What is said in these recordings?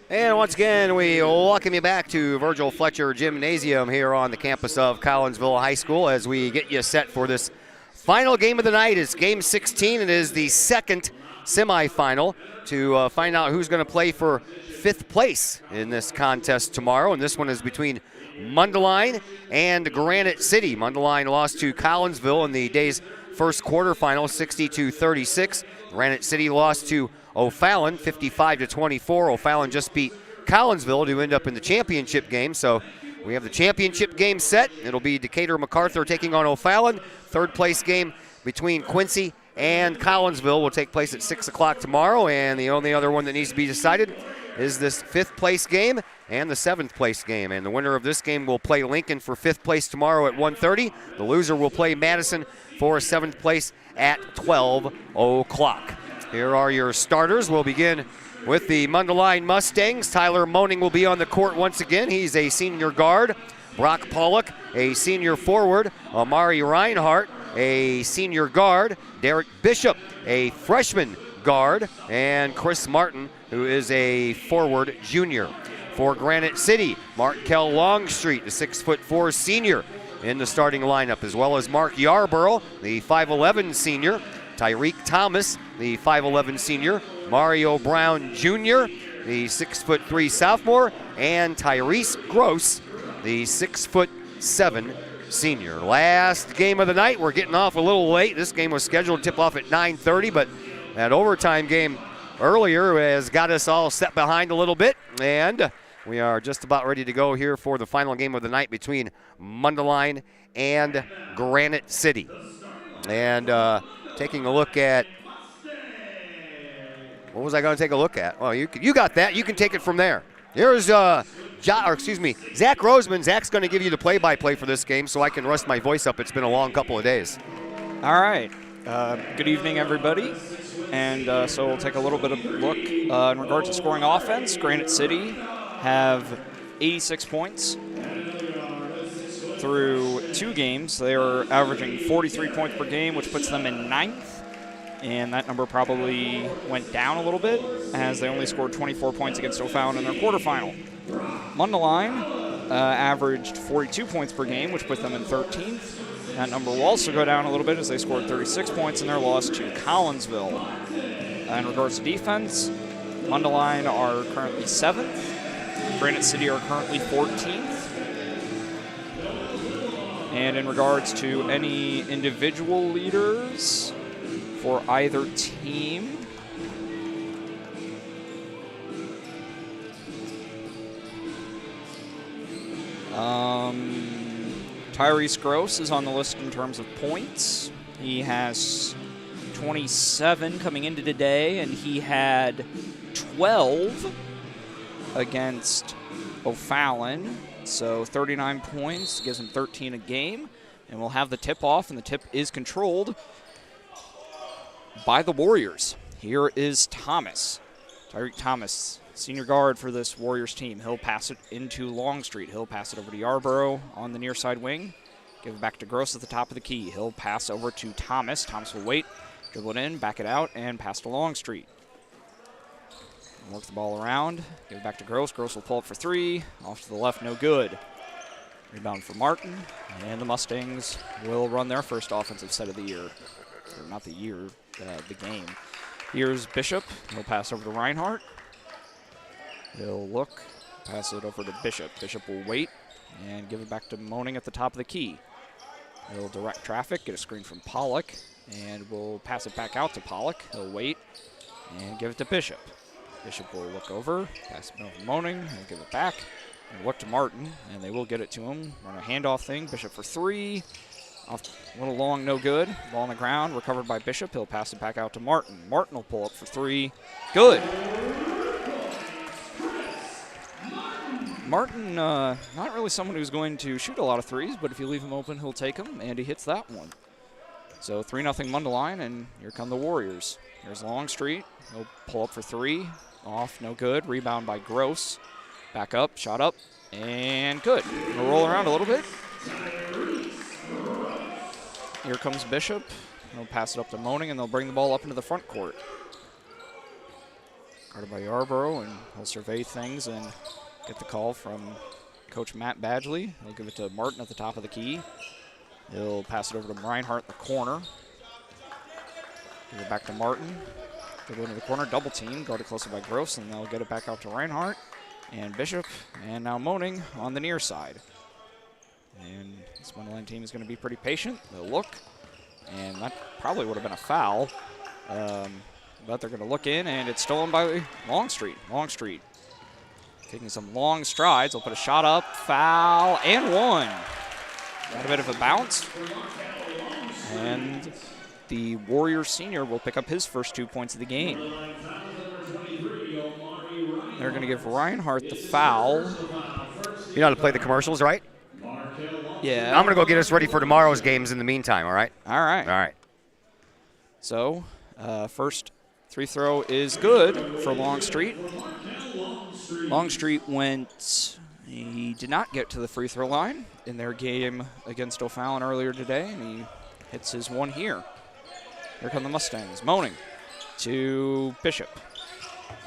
And once again, we welcome you back to Virgil Fletcher Gymnasium here on the campus of Collinsville High School as we get you set for this final game of the night. It's game 16. It is the second semifinal to find out who's going to play for 5th place in this contest tomorrow. And this one is between Mundelein and Granite City. Mundelein lost to Collinsville in the day's first quarterfinal, 60-36. Granite City lost to O'Fallon, 55-24. O'Fallon just beat Collinsville to end up in the championship game. So we have the championship game set. It'll be Decatur MacArthur taking on O'Fallon. Third place game between Quincy and Collinsville will take place at 6 o'clock tomorrow. And the only other one that needs to be decided is this 5th place game and the 7th place game. And the winner of this game will play Lincoln for 5th place tomorrow at 1:30. The loser will play Madison for 7th place at 12 o'clock. Here are your starters. We'll begin with the Mundelein Mustangs. Tyler Moaning will be on the court once again. He's a senior guard. Brock Pollock, a senior forward. Amari Reinhardt, a senior guard. Derek Bishop, a freshman guard. And Chris Martin, who is a forward junior. For Granite City, Markel Longstreet, the 6'4" senior in the starting lineup, as well as Mark Yarborough, the 5'11" senior. Tyreek Thomas, the 5'11" senior. Mario Brown Jr., the 6'3" sophomore. And Tyrese Gross, the 6'7" senior. Last game of the night. We're getting off a little late. This game was scheduled to tip off at 9:30, but that overtime game earlier has got us all set behind a little bit. And we are just about ready to go here for the final game of the night between Mundelein and Granite City. And taking a look at, what was I going to take a look at? Well, you got that. You can take it from there. Here's Zach Roseman. Zach's going to give you the play-by-play for this game so I can rest my voice up. It's been a long couple of days. All right. Good evening, everybody. And so we'll take a little bit of a look in regards to scoring offense. Granite City have 86 points through 2 games. They are averaging 43 points per game, which puts them in 9th. And that number probably went down a little bit as they only scored 24 points against O'Fallon in their quarterfinal. Mundelein averaged 42 points per game, which put them in 13th. That number will also go down a little bit as they scored 36 points in their loss to Collinsville. In regards to defense, Mundelein are currently 7th. Granite City are currently 14th. And in regards to any individual leaders for either team, Tyrese Gross is on the list in terms of points. He has 27 coming into today, and he had 12 against O'Fallon. So 39 points, gives him 13 a game. And we'll have the tip off, and the tip is controlled by the Warriors. Here is Thomas. Tyreek Thomas, senior guard for this Warriors team. He'll pass it into Longstreet. He'll pass it over to Yarborough on the near side wing. Give it back to Gross at the top of the key. He'll pass over to Thomas. Thomas will wait, dribble it in, back it out, and pass to Longstreet. Work the ball around, give it back to Gross. Gross will pull up for 3. Off to the left, no good. Rebound for Martin, and the Mustangs will run their first offensive set of the year. Or not the year, the game. Here's Bishop. He'll pass over to Reinhardt. He'll look, pass it over to Bishop. Bishop will wait and give it back to Moaning at the top of the key. He'll direct traffic, get a screen from Pollock, and will pass it back out to Pollock. He'll wait and give it to Bishop. Bishop will look over, pass it over to Moaning, he'll give it back, and look to Martin, and they will get it to him. Run a handoff thing, Bishop for 3. Off a little long, no good. Ball on the ground, recovered by Bishop. He'll pass it back out to Martin. Martin will pull up for 3. Good. Martin, not really someone who's going to shoot a lot of threes, but if you leave him open, he'll take them, and he hits that one. So 3-0 Mundelein, and here come the Warriors. Here's Longstreet. He'll pull up for 3. Off, no good. Rebound by Gross. Back up, shot up, and good. We'll roll around a little bit. Here comes Bishop. He'll pass it up to Moaning, and they'll bring the ball up into the front court. Guarded by Yarborough, and he'll survey things and get the call from Coach Matt Badgley. He'll give it to Martin at the top of the key. He'll pass it over to Reinhardt in the corner. Give it back to Martin. They go into the corner, double team, guarded closely by Gross, and they'll get it back out to Reinhardt and Bishop, and now Moaning on the near side. And this Mundelein team is going to be pretty patient. They'll look, and that probably would have been a foul. But they're going to look in, and it's stolen by Longstreet. Longstreet taking some long strides. They'll put a shot up, foul, and one. Got a bit of a bounce. And the Warriors senior will pick up his first 2 points of the game. They're going to give Reinhardt the foul. You know how to play the commercials, right? Yeah. I'm going to go get us ready for tomorrow's games in the meantime, all right? All right. All right. So, first free throw is good for Longstreet. Longstreet he did not get to the free throw line in their game against O'Fallon earlier today, and he hits his one here. Here come the Mustangs. Moaning to Bishop.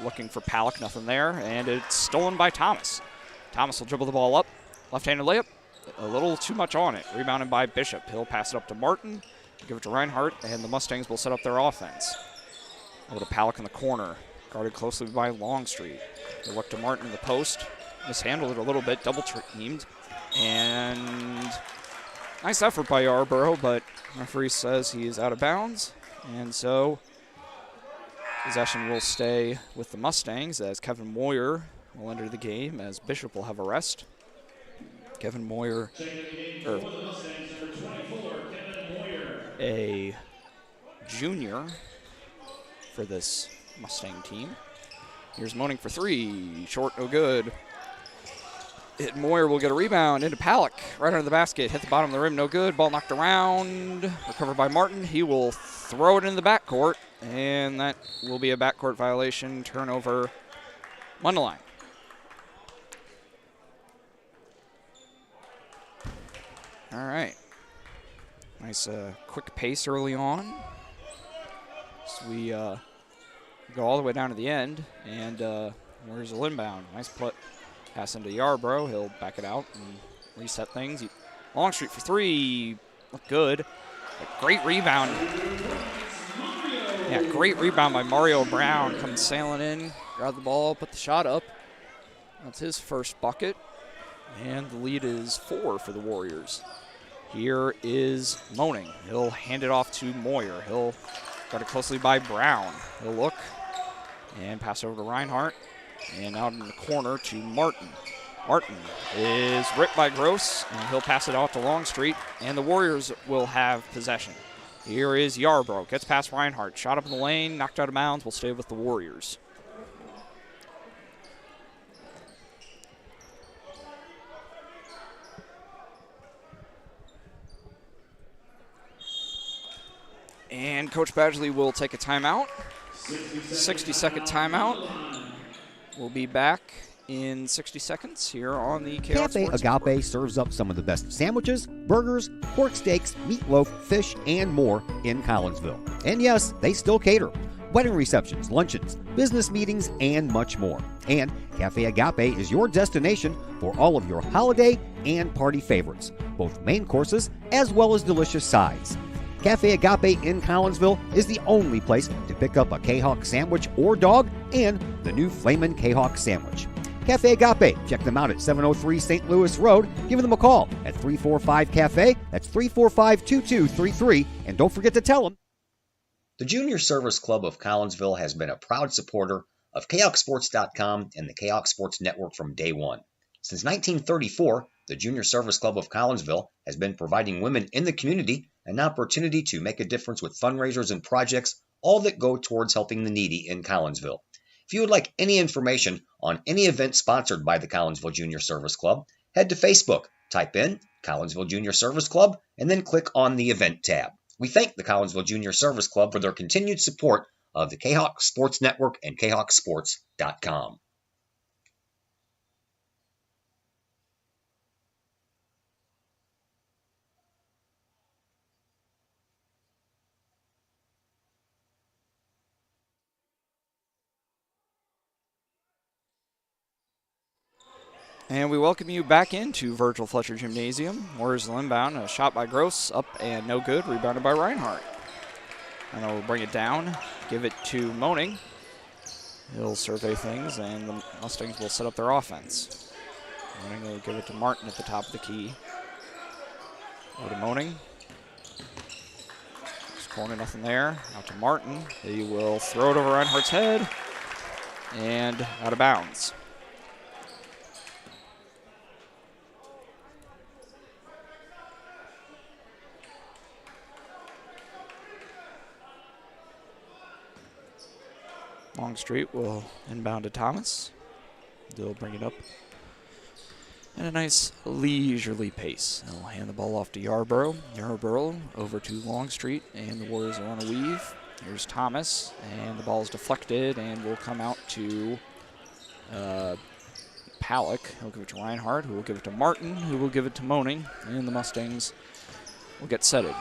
Looking for Palak, nothing there, and it's stolen by Thomas. Thomas will dribble the ball up. Left-handed layup, a little too much on it. Rebounded by Bishop. He'll pass it up to Martin, give it to Reinhardt, and the Mustangs will set up their offense. Over to Palak in the corner, guarded closely by Longstreet. They look to Martin in the post. Mishandled it a little bit, double teamed. And nice effort by Yarborough, but referee says he is out of bounds. And so possession will stay with the Mustangs as Kevin Moyer will enter the game as Bishop will have a rest. Kevin Moyer, a junior for this Mustang team. Here's Moaning for three. Short, no good. Moyer will get a rebound into Palak. Right under the basket. Hit the bottom of the rim, no good. Ball knocked around. Recovered by Martin. He will throw it into the backcourt, and that will be a backcourt violation. Turnover, Mundelein. All right. Nice quick pace early on. So we go all the way down to the end, and Warriors will inbound. Nice pass into Yarborough. He'll back it out and reset things. Longstreet for three. Look good. A great rebound. Yeah, great rebound by Mario Brown. Comes sailing in, grab the ball, put the shot up. That's his first bucket. And the lead is 4 for the Warriors. Here is Moaning. He'll hand it off to Moyer. He'll guard it closely by Brown. He'll look and pass over to Reinhardt. And out in the corner to Martin. Martin is ripped by Gross, and he'll pass it off to Longstreet, and the Warriors will have possession. Here is Yarborough. Gets past Reinhardt. Shot up in the lane, knocked out of bounds. Will stay with the Warriors. And Coach Badgley will take a timeout. 60-second timeout. We'll be back in 60 seconds here on the Cafe Agape serves up some of the best sandwiches, burgers, pork steaks, meatloaf, fish, and more in Collinsville. And yes, they still cater. Wedding receptions, luncheons, business meetings, and much more. And Cafe Agape is your destination for all of your holiday and party favorites, both main courses as well as delicious sides. Cafe Agape in Collinsville is the only place to pick up a K-Hawk sandwich or dog and the new Flamin' K-Hawk sandwich. Cafe Agape, check them out at 703 St. Louis Road. Give them a call at 345-CAFE. That's 345-2233. And don't forget to tell them. The Junior Service Club of Collinsville has been a proud supporter of KHawkSports.com and the KHawk Sports Network from day one. Since 1934, the Junior Service Club of Collinsville has been providing women in the community an opportunity to make a difference with fundraisers and projects, all that go towards helping the needy in Collinsville. If you would like any information on any event sponsored by the Collinsville Junior Service Club, head to Facebook, type in Collinsville Junior Service Club, and then click on the event tab. We thank the Collinsville Junior Service Club for their continued support of the KHawk Sports Network and KHawkSports.com. And we welcome you back into Virgil Fletcher Gymnasium. Warriors will inbound. A shot by Gross, up and no good. Rebounded by Reinhardt. And they'll bring it down, give it to Moaning. He'll survey things, and the Mustangs will set up their offense. Moaning will give it to Martin at the top of the key. Over to Moaning. Corner, nothing there. Out to Martin. He will throw it over Reinhardt's head and out of bounds. Longstreet will inbound to Thomas. They'll bring it up at a nice leisurely pace. They'll hand the ball off to Yarborough. Yarborough over to Longstreet, and the Warriors are on a weave. Here's Thomas, and the ball is deflected and will come out to Palak. He'll give it to Reinhardt, who will give it to Martin, who will give it to Moaning, and the Mustangs will get setted.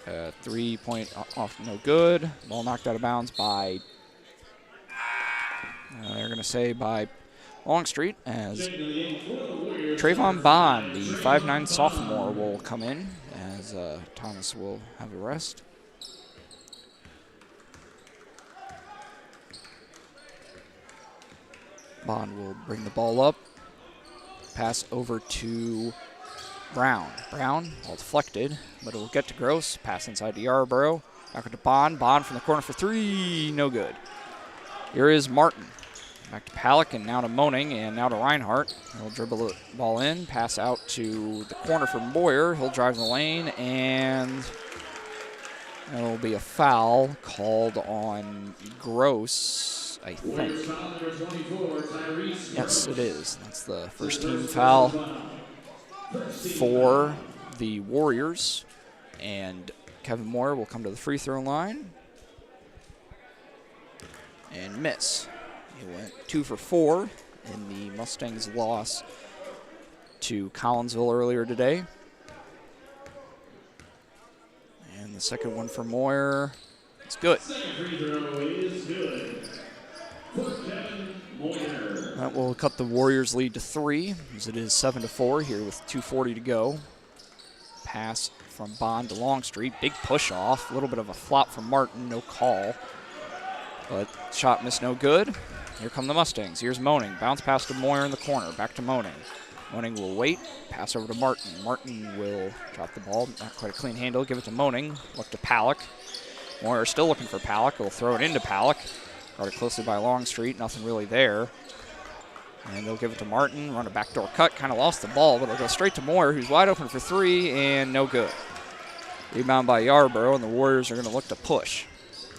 3-point off, no good. Ball knocked out of bounds by, they're going to say by Longstreet, as Trayvon Bond, the 5'9" sophomore, will come in, as Thomas will have a rest. Bond will bring the ball up. Pass over to Brown. Brown, all deflected, but it will get to Gross. Pass inside to Yarborough. Back to Bond. Bond from the corner for three. No good. Here is Martin. Back to Palak, and now to Moaning, and now to Reinhardt. He'll dribble the ball in, pass out to the corner for Boyer. He'll drive in the lane, and there will be a foul called on Gross, I think. Yes, it is. That's the first team foul for the Warriors, and Kevin Moyer will come to the free throw line and miss. He went 2 for 4 in the Mustangs' loss to Collinsville earlier today. And the second one for Moyer is good. That will cut the Warriors' lead to 3, as it is 7 to 4 here with 2:40 to go. Pass from Bond to Longstreet. Big push off. A little bit of a flop from Martin. No call. But shot missed, no good. Here come the Mustangs. Here's Moaning. Bounce pass to Moyer in the corner. Back to Moaning. Moaning will wait. Pass over to Martin. Martin will drop the ball. Not quite a clean handle. Give it to Moaning. Look to Palak. Moyer still looking for Palak. He'll throw it into Palak. Guarded closely by Longstreet. Nothing really there. And they'll give it to Martin. Run a backdoor cut. Kind of lost the ball, but it'll go straight to Moyer, who's wide open for three, and no good. Rebound by Yarborough, and the Warriors are going to look to push.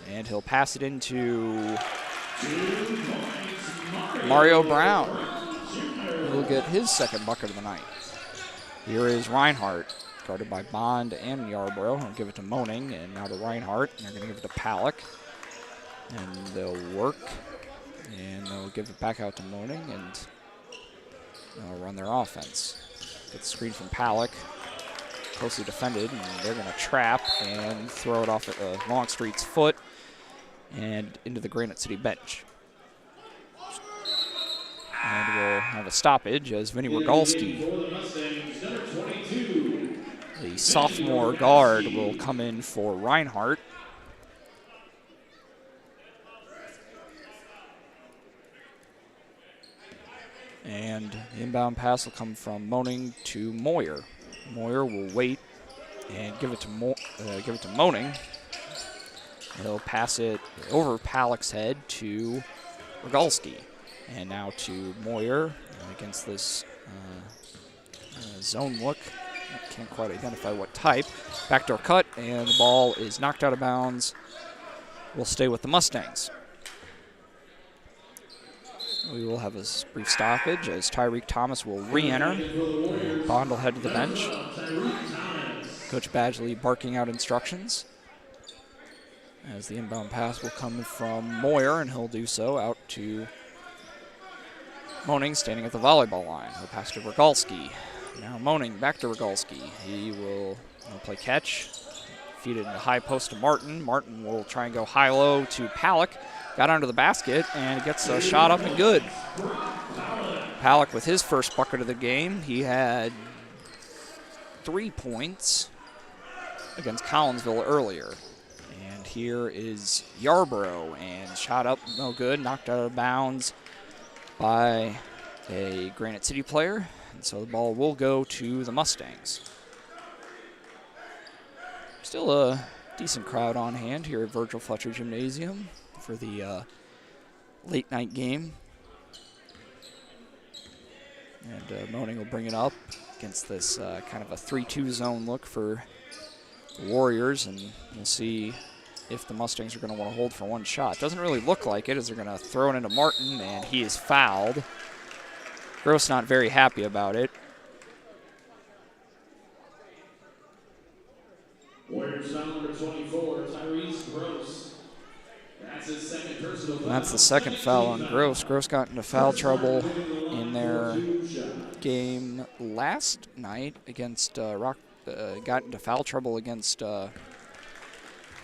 And he'll pass it into Mario Brown. He'll get his second bucket of the night. Here is Reinhardt, guarded by Bond and Yarborough. He'll give it to Moaning, and now to Reinhardt. And they're going to give it to Palak. And they'll work, and they'll give it back out to Moaning, and they'll run their offense. Get the screen from Palak. Closely defended, and they're going to trap and throw it off at Longstreet's foot and into the Granite City bench. And we'll have a stoppage as Vinny Rogalski, the sophomore guard, will come in for Reinhardt. And the inbound pass will come from Moaning to Moyer. Moyer will wait and give it to Moaning. He'll pass it over Palak's head to Rogalski. And now to Moyer against this zone look. I can't quite identify what type. Backdoor cut, and the ball is knocked out of bounds. We'll stay with the Mustangs. We will have a brief stoppage as Tyreek Thomas will re-enter. Bond will head to the bench. Coach Badgley barking out instructions as the inbound pass will come from Moyer, and he'll do so out to Moaning, standing at the volleyball line. He'll pass to Rogalski. Now Moaning back to Rogalski. He'll play catch. Feed it in the high post to Martin. Martin will try and go high-low to Palak. Got under the basket and gets a shot up and good. Halleck with his first bucket of the game. He had 3 points against Collinsville earlier. And here is Yarborough, and shot up, no good, knocked out of bounds by a Granite City player. And so the ball will go to the Mustangs. Still a decent crowd on hand here at Virgil Fletcher Gymnasium for the late night game. And Moaning will bring it up against this kind of a 3-2 zone look for the Warriors, and we'll see if the Mustangs are going to want to hold for one shot. Doesn't really look like it, as they're going to throw it into Martin, and he is fouled. Gross not very happy about it. Warriors foul number 24, Tyrese Gross. That's his second personal foul. That's the second foul on Gross. Gross got into foul trouble in their game last night against got into foul trouble against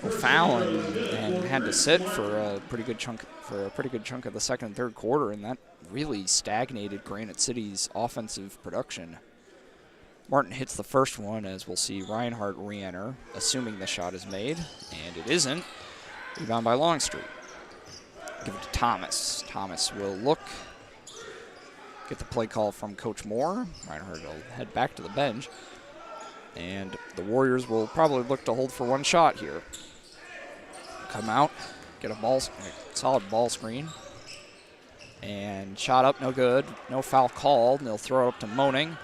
O'Fallon and had to sit for a pretty good chunk of the second and third quarter, and that really stagnated Granite City's offensive production. Martin hits the first one, as we'll see Reinhardt re-enter, assuming the shot is made, and it isn't. Rebound by Longstreet. Give it to Thomas. Thomas will look, get the play call from Coach Moore. Reinhardt will head back to the bench, and the Warriors will probably look to hold for one shot here. Come out, get a solid ball screen, and shot up, no good. No foul called, and they'll throw it up to Moaning.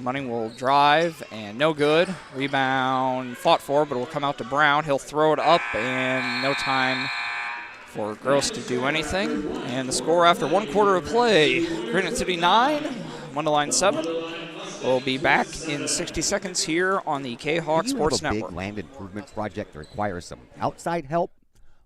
Moaning will drive, and no good. Rebound fought for, but it will come out to Brown. He'll throw it up, and no time for Gross to do anything. And the score after 1 quarter of play, Granite City 9, Mundelein 7. We'll be back in 60 seconds here on the K-Hawk Sports Network. Do you have a big land improvement project that requires some outside help?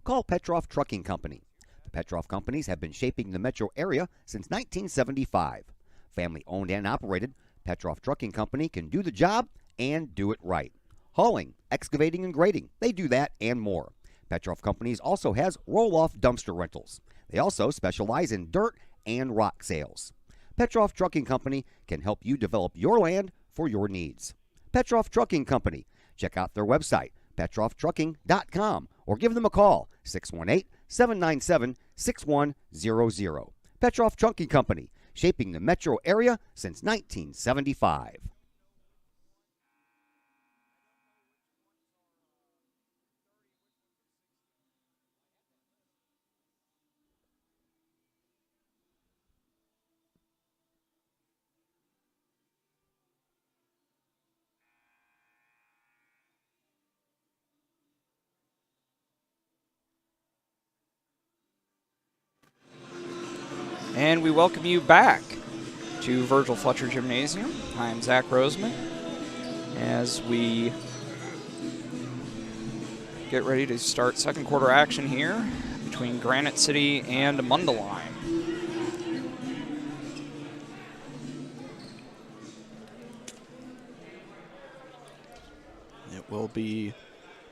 Call Petroff Trucking Company. The Petroff Companies have been shaping the metro area since 1975. Family-owned and operated, Petroff Trucking Company can do the job and do it right. Hauling, excavating, and grading, they do that and more. Petroff Companies also has roll-off dumpster rentals. They also specialize in dirt and rock sales. Petroff Trucking Company can help you develop your land for your needs. Petroff Trucking Company. Check out their website, petrofftrucking.com, or give them a call, 618-797-6100. Petroff Trucking Company, shaping the metro area since 1975. And we welcome you back to Virgil Fletcher Gymnasium. I'm Zach Roseman, as we get ready to start second quarter action here between Granite City and Mundelein. It will be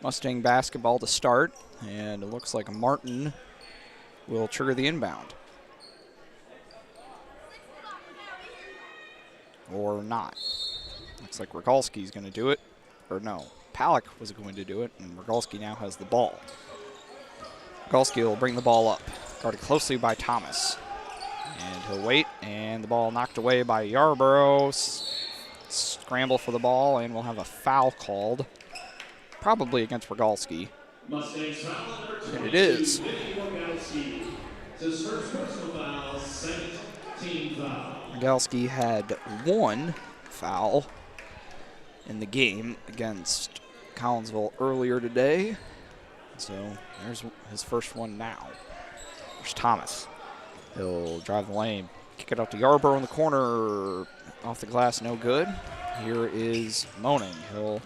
Mustang basketball to start, and it looks like Martin will trigger the inbound. Or not. Looks like Rogalski's going to do it. Or no, Palak was going to do it, and Rogalski now has the ball. Rogalski will bring the ball up, guarded closely by Thomas. And he'll wait, and the ball knocked away by Yarborough. Scramble for the ball, and we'll have a foul called, probably against Rogalski. And it is. His first personal foul, second team foul. Rogalski had 1 foul in the game against Collinsville earlier today. So there's his first one now. There's Thomas. He'll drive the lane, kick it out to Yarborough in the corner. Off the glass, no good. Here is Moaning. He'll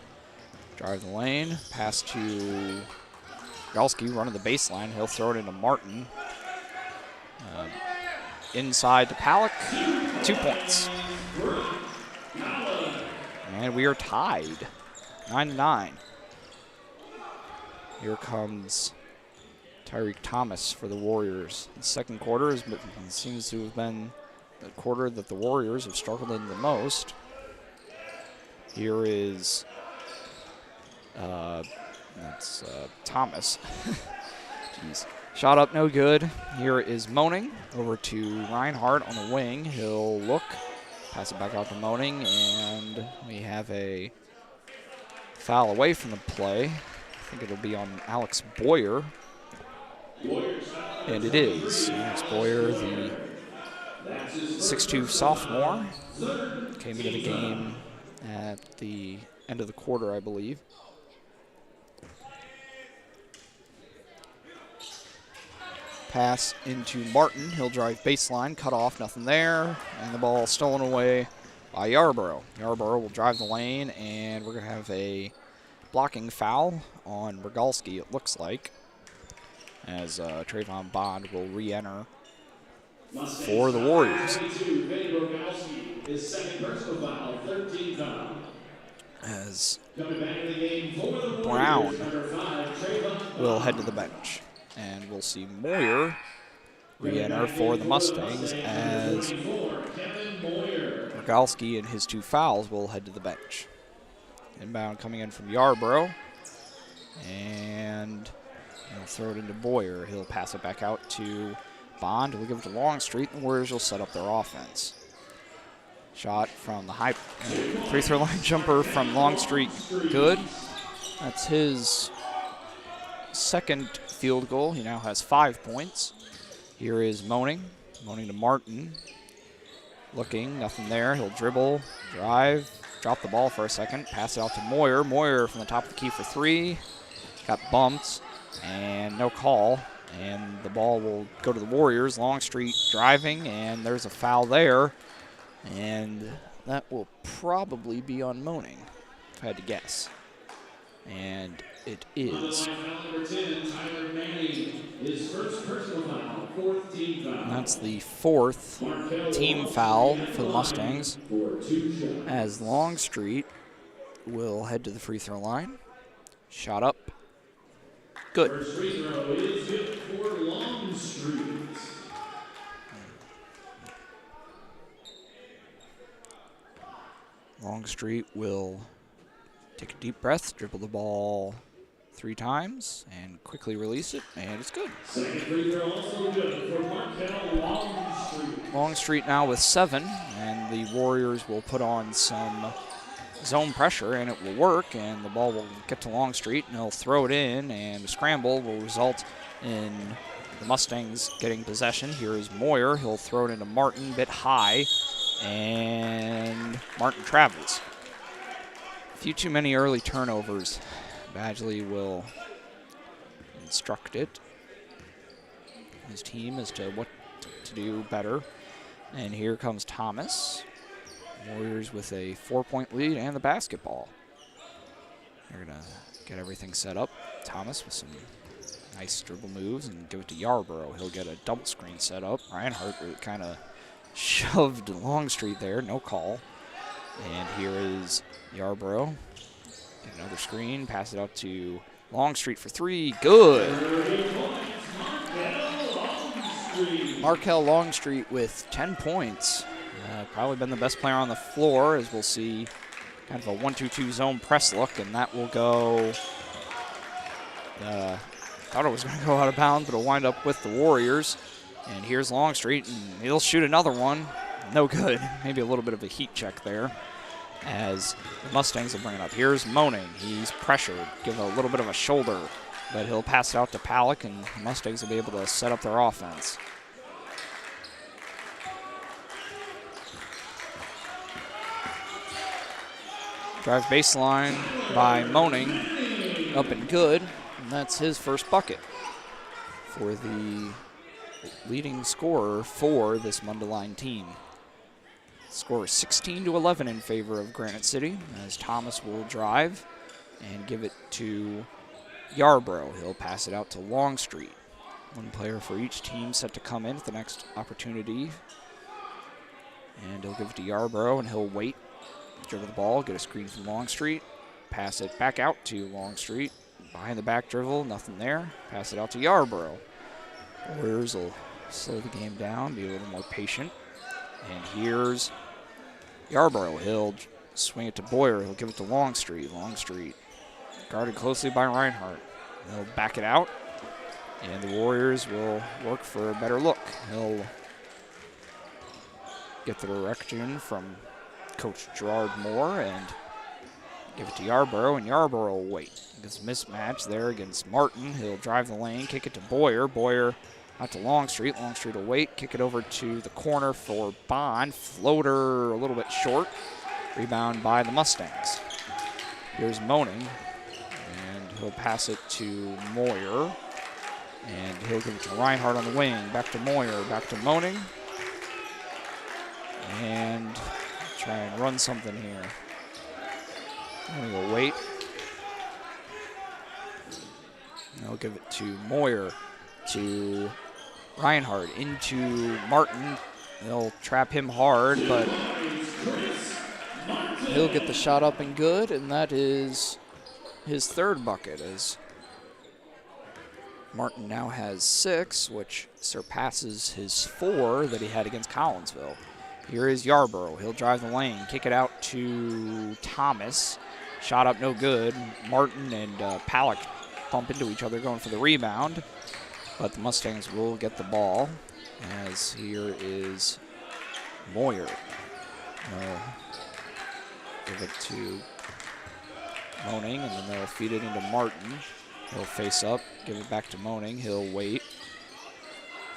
drive the lane, pass to Rogalski, running the baseline. He'll throw it into Martin. Inside to Palak, 2 points. And we are tied, 9-9. Here comes Tyreek Thomas for the Warriors. The second quarter seems to have been the quarter that the Warriors have struggled in the most. Here is Thomas. Jeez. Shot up, no good. Here is Moaning over to Reinhardt on the wing. He'll look, pass it back out to Moaning, and we have a foul away from the play. I think it'll be on Alex Boyer. And it is. Alex Boyer, the 6'2 sophomore, came into the game at the end of the quarter, I believe. Pass into Martin. He'll drive baseline, cut off, nothing there. And the ball stolen away by Yarborough. Yarborough will drive the lane, and we're going to have a blocking foul on Rogalski, it looks like, as Trayvon Bond will re-enter for the Warriors. As Brown will head to the bench. And we'll see Moyer re-enter for the Mustangs as Rogalski and his 2 fouls will head to the bench. Inbound coming in from Yarborough. And he'll throw it into Boyer. He'll pass it back out to Bond. We'll give it to Longstreet. The Warriors will set up their offense. Shot from the high free throw line jumper from Longstreet. Good. That's his second field goal. He now has 5 points. Here is Moaning. Moaning to Martin. Looking, nothing there. He'll dribble, drive, drop the ball for a second, pass it out to Moyer. Moyer from the top of the key for 3. Got bumped and no call. And the ball will go to the Warriors. Longstreet driving, and there's a foul there. And that will probably be on Moaning, if I had to guess. And it is. And that's the 4th team foul for the Mustangs, as Longstreet will head to the free throw line. Shot up. Good. First free throw is good for Longstreet. Longstreet will take a deep breath, dribble the ball 3 times, and quickly release it, and it's good. Second free throw also good for Markel Longstreet. Longstreet now with 7, and the Warriors will put on some zone pressure, and it will work, and the ball will get to Longstreet, and he'll throw it in, and a scramble will result in the Mustangs getting possession. Here is Moyer. He'll throw it into Martin, bit high, and Martin travels. A few too many early turnovers. Badgley will instruct it, his team, as to what to do better. And here comes Thomas. Warriors with a 4-point lead and the basketball. They're going to get everything set up. Thomas with some nice dribble moves and give it to Yarborough. He'll get a double screen set up. Reinhardt kind of shoved Longstreet there, no call. And here is Yarborough. Get another screen, pass it out to Longstreet for 3. Good. Markel Longstreet with 10 points. Probably been the best player on the floor, as we'll see kind of a 1-2-2 zone press look, and that will go, thought it was going to go out of bounds, but it'll wind up with the Warriors. And here's Longstreet, and he'll shoot another one. No good. Maybe a little bit of a heat check there, as the Mustangs will bring it up. Here's Moaning. He's pressured, give a little bit of a shoulder, but he'll pass it out to Palak, and the Mustangs will be able to set up their offense. Drive baseline by Moaning, up and good, and that's his first bucket for the leading scorer for this Mundelein team. Score is 16-11 in favor of Granite City, as Thomas will drive and give it to Yarborough. He'll pass it out to Longstreet. One player for each team set to come in at the next opportunity. And he'll give it to Yarborough, and he'll wait. Dribble the ball, get a screen from Longstreet, pass it back out to Longstreet. Behind the back dribble, nothing there. Pass it out to Yarborough. Warriors will slow the game down, be a little more patient. And here's Yarborough. He'll swing it to Boyer. He'll give it to Longstreet. Longstreet guarded closely by Reinhardt. He'll back it out, and the Warriors will work for a better look. He'll get the direction from Coach Gerard Moore and give it to Yarborough, and Yarborough will wait. This mismatch there against Martin. He'll drive the lane, kick it to Boyer. Boyer out to Longstreet. Longstreet will wait, kick it over to the corner for Bond. Floater a little bit short. Rebound by the Mustangs. Here's Moaning, and he'll pass it to Moyer. And he'll give it to Reinhardt on the wing. Back to Moyer, back to Moaning. And try and run something here. And we'll wait. And he'll give it to Moyer, to Reinhardt, into Martin. They'll trap him hard, but he'll get the shot up and good, and that is his third bucket, as Martin now has 6, which surpasses his 4 that he had against Collinsville. Here is Yarborough. He'll drive the lane, kick it out to Thomas. Shot up, no good. Martin and Palak bump into each other going for the rebound, but the Mustangs will get the ball, as here is Moyer. Give it to Moaning, and then they'll feed it into Martin. He'll face up, give it back to Moaning. He'll wait,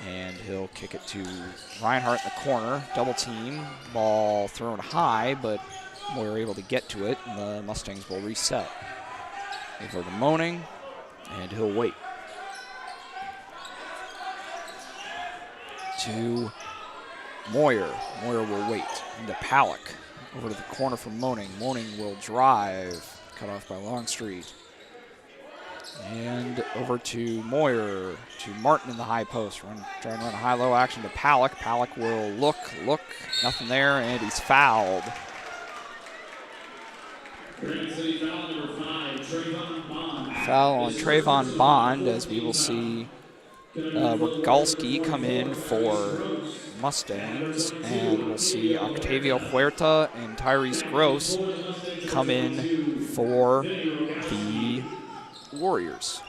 and he'll kick it to Reinhardt in the corner. Double team, ball thrown high, but Moyer able to get to it, and the Mustangs will reset. Over to Moaning, and he'll wait. To Moyer. Moyer will wait. Into Palak. Over to the corner for Moaning. Moaning will drive. Cut off by Longstreet. And over to Moyer. To Martin in the high post. Trying to run a high-low action to Palak. Palak will look. Nothing there, and he's fouled. Foul on Trayvon Bond, as we will see Rogalski come in for Mustangs, and we'll see Octavio Huerta and Tyrese Gross come in for the Warriors.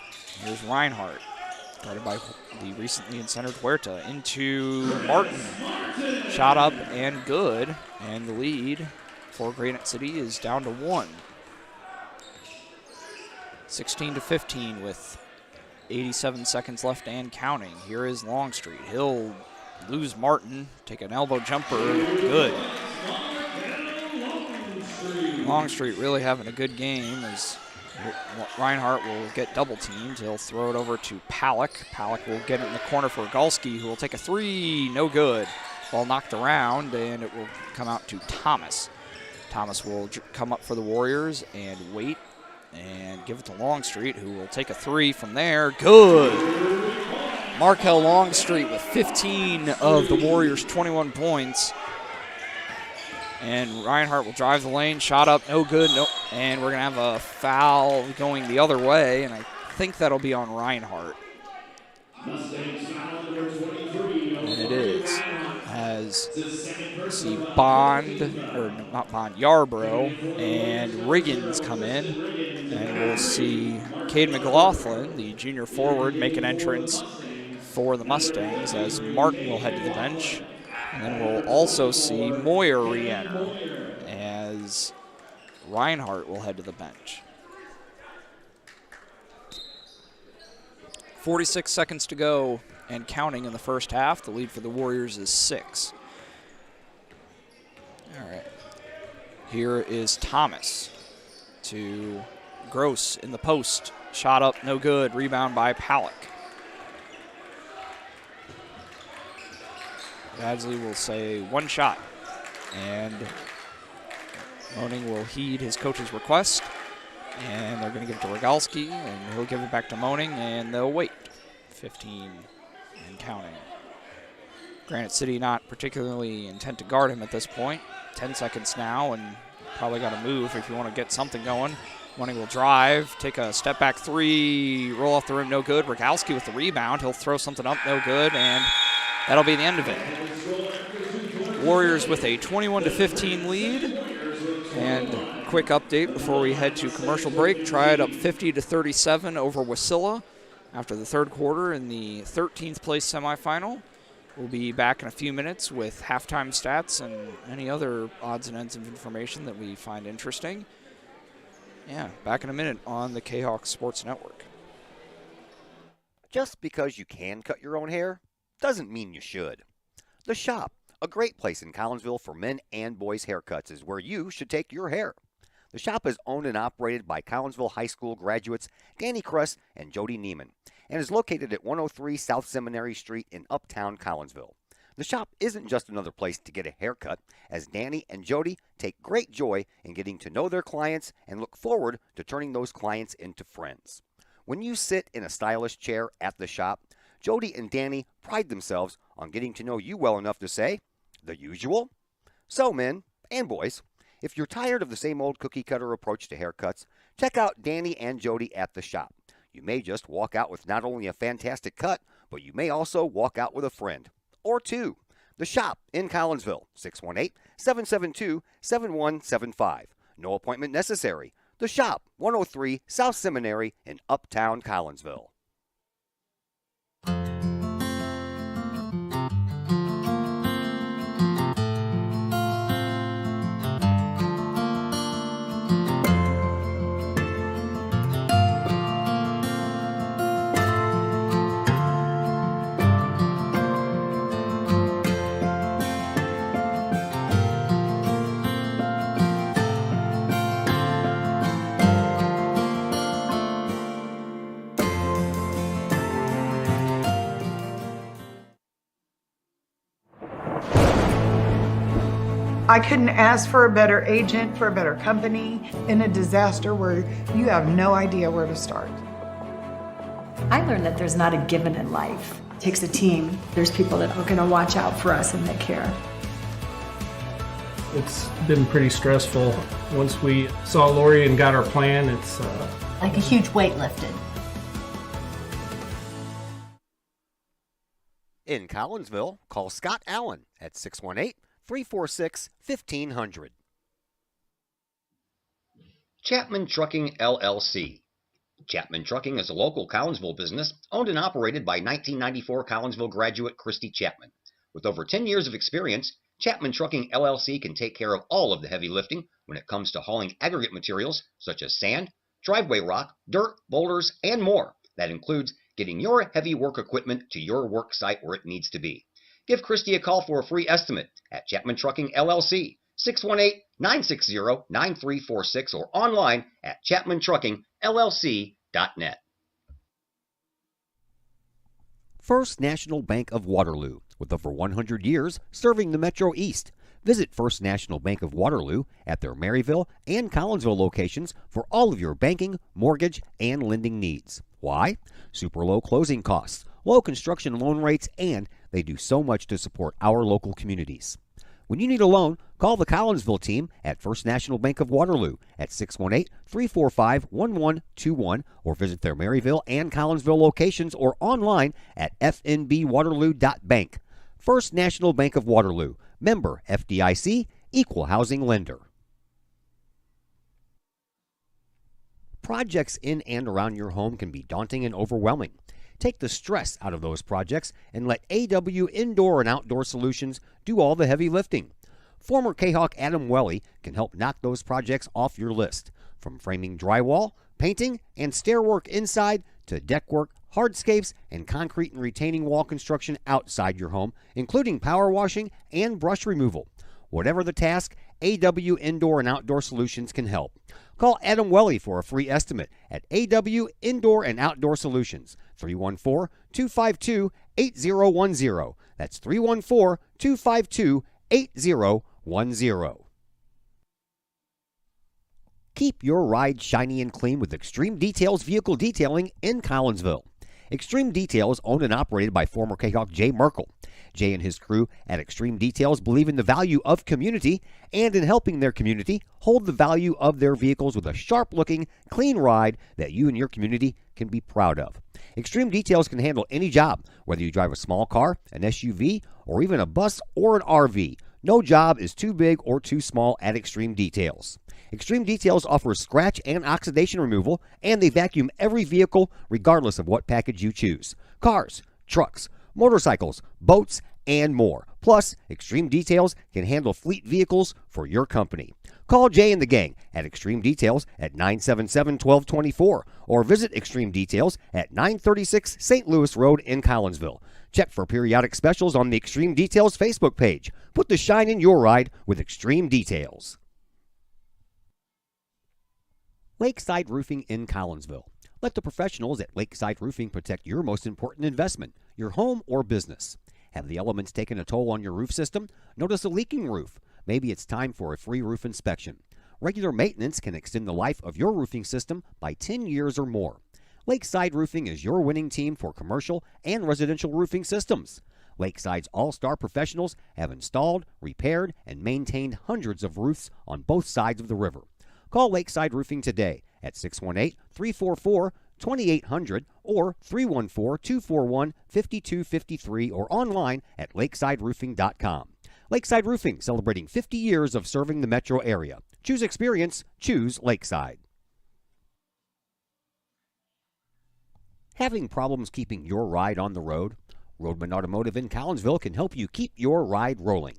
Here's Reinhardt, guarded by the recently incentered Huerta, into Martin. Shot up and good, and the lead for Granite City is down to 1. 16-15 with 87 seconds left and counting. Here is Longstreet. He'll lose Martin, take an elbow jumper, good. Longstreet really having a good game, as Reinhardt will get double teamed. He'll throw it over to Palak. Palak will get it in the corner for Rogalski, who will take a 3, no good. Ball knocked around, and it will come out to Thomas. Thomas will come up for the Warriors and wait and give it to Longstreet, who will take a 3 from there. Good. Markel Longstreet with 15 of the Warriors' 21 points. And Reinhardt will drive the lane. Shot up, no good. Nope. And we're going to have a foul going the other way, and I think that'll be on Reinhardt. And it is. As see Yarborough and Riggins come in, and we'll see Cade McLaughlin, the junior forward, make an entrance for the Mustangs, as Martin will head to the bench. And then we'll also see Moyer re-enter, as Reinhardt will head to the bench. 46 seconds to go and counting in the first half. The lead for the Warriors is 6. All right. Here is Thomas to Gross in the post. Shot up, no good. Rebound by Palak. Badsley will say 1 shot. And Moaning will heed his coach's request. And they're going to give it to Rogalski, and he'll give it back to Moaning, and they'll wait. 15 and counting. Granite City not particularly intent to guard him at this point. 10 seconds now, and probably got to move if you want to get something going. Moaning will drive, take a step back 3, roll off the rim, no good. Rogalski with the rebound. He'll throw something up, no good, and that'll be the end of it. Warriors with a 21-15 lead. And quick update before we head to commercial break. Triad up 50-37 over Wasilla after the third quarter in the 13th place semifinal. We'll be back in a few minutes with halftime stats and any other odds and ends of information that we find interesting. Yeah, back in a minute on the K-Hawk Sports Network. Just because you can cut your own hair doesn't mean you should. The Shop, a great place in Collinsville for men and boys haircuts, is where you should take your hair. The Shop is owned and operated by Collinsville High School graduates Danny Kress and Jody Neiman, and is located at 103 South Seminary Street in Uptown Collinsville. The Shop isn't just another place to get a haircut, as Danny and Jody take great joy in getting to know their clients and look forward to turning those clients into friends. When you sit in a stylish chair at the Shop, Jody and Danny pride themselves on getting to know you well enough to say, "The usual?" So, men and boys, if you're tired of the same old cookie cutter approach to haircuts, check out Danny and Jody at the Shop. You may just walk out with not only a fantastic cut, but you may also walk out with a friend or two. The Shop in Collinsville, 618-772-7175. No appointment necessary. The Shop, 103 South Seminary in Uptown Collinsville. I couldn't ask for a better agent, for a better company in a disaster where you have no idea where to start. I learned that there's not a given in life. It takes a team. There's people that are going to watch out for us and that care. It's been pretty stressful. Once we saw Lori and got our plan, it's like a huge weight lifted. In Collinsville, call Scott Allen at 618-346-1500. Chapman Trucking, LLC. Chapman Trucking is a local Collinsville business owned and operated by 1994 Collinsville graduate Christy Chapman. With over 10 years of experience, Chapman Trucking, LLC can take care of all of the heavy lifting when it comes to hauling aggregate materials such as sand, driveway rock, dirt, boulders, and more. That includes getting your heavy work equipment to your work site where it needs to be. Give Christy a call for a free estimate at Chapman Trucking, LLC, 618-960-9346, or online at chapmantruckingllc.net. First National Bank of Waterloo, with over 100 years serving the Metro East. Visit First National Bank of Waterloo at their Maryville and Collinsville locations for all of your banking, mortgage, and lending needs. Why? Super low closing costs, low construction loan rates, and they do so much to support our local communities. When you need a loan, call the Collinsville team at First National Bank of Waterloo at 618-345-1121 or visit their Maryville and Collinsville locations or online at fnbwaterloo.bank. First National Bank of Waterloo, member FDIC, equal housing lender. Projects in and around your home can be daunting and overwhelming. Take the stress out of those projects and let AW Indoor and Outdoor Solutions do all the heavy lifting. Former K-Hawk Adam Welly can help knock those projects off your list. From framing drywall, painting, and stair work inside to deck work, hardscapes, and concrete and retaining wall construction outside your home, including power washing and brush removal. Whatever the task, AW Indoor and Outdoor Solutions can help. Call Adam Welly for a free estimate at AW Indoor and Outdoor Solutions, 314-252-8010. That's 314-252-8010. Keep your ride shiny and clean with Extreme Details Vehicle Detailing in Collinsville. Extreme Details, owned and operated by former K-Hawk Jay Merkel. Jay and his crew at Extreme Details believe in the value of community and in helping their community hold the value of their vehicles with a sharp-looking, clean ride that you and your community can be proud of. Extreme Details can handle any job, whether you drive a small car, an SUV, or even a bus or an RV. No job is too big or too small at Extreme Details. Extreme Details offers scratch and oxidation removal, and they vacuum every vehicle regardless of what package you choose. Cars, trucks, motorcycles, boats, and more. Plus, Extreme Details can handle fleet vehicles for your company. Call Jay and the gang at Extreme Details at 977-1224 or visit Extreme Details at 936 St. Louis Road in Collinsville. Check for periodic specials on the Extreme Details Facebook page. Put the shine in your ride with Extreme Details. Lakeside Roofing in Collinsville. Let the professionals at Lakeside Roofing protect your most important investment, your home or business. Have the elements taken a toll on your roof system? Notice a leaking roof? Maybe it's time for a free roof inspection. Regular maintenance can extend the life of your roofing system by 10 years or more. Lakeside Roofing is your winning team for commercial and residential roofing systems. Lakeside's all-star professionals have installed, repaired, and maintained hundreds of roofs on both sides of the river. Call Lakeside Roofing today at 618-344-2800 or 314-241-5253 or online at lakesideroofing.com. Lakeside Roofing, celebrating 50 years of serving the metro area. Choose experience, choose Lakeside. Having problems keeping your ride on the road? Roadman Automotive in Collinsville can help you keep your ride rolling.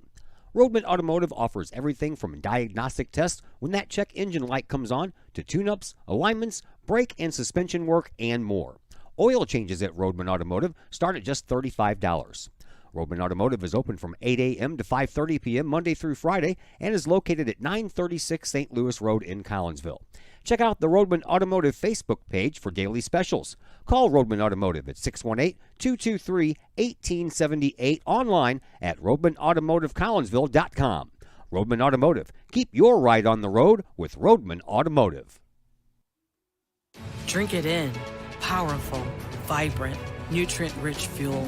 Roadman Automotive offers everything from diagnostic tests when that check engine light comes on to tune-ups, alignments, brake and suspension work, and more. Oil changes at Roadman Automotive start at just $35. Roadman Automotive is open from 8 a.m. to 5:30 p.m. Monday through Friday and is located at 936 St. Louis Road in Collinsville. Check out the Roadman Automotive Facebook page for daily specials. Call Roadman Automotive at 618-223-1878, online at roadmanautomotivecollinsville.com. Roadman Automotive. Keep your ride on the road with Roadman Automotive. Drink it in. Powerful, vibrant, nutrient-rich fuel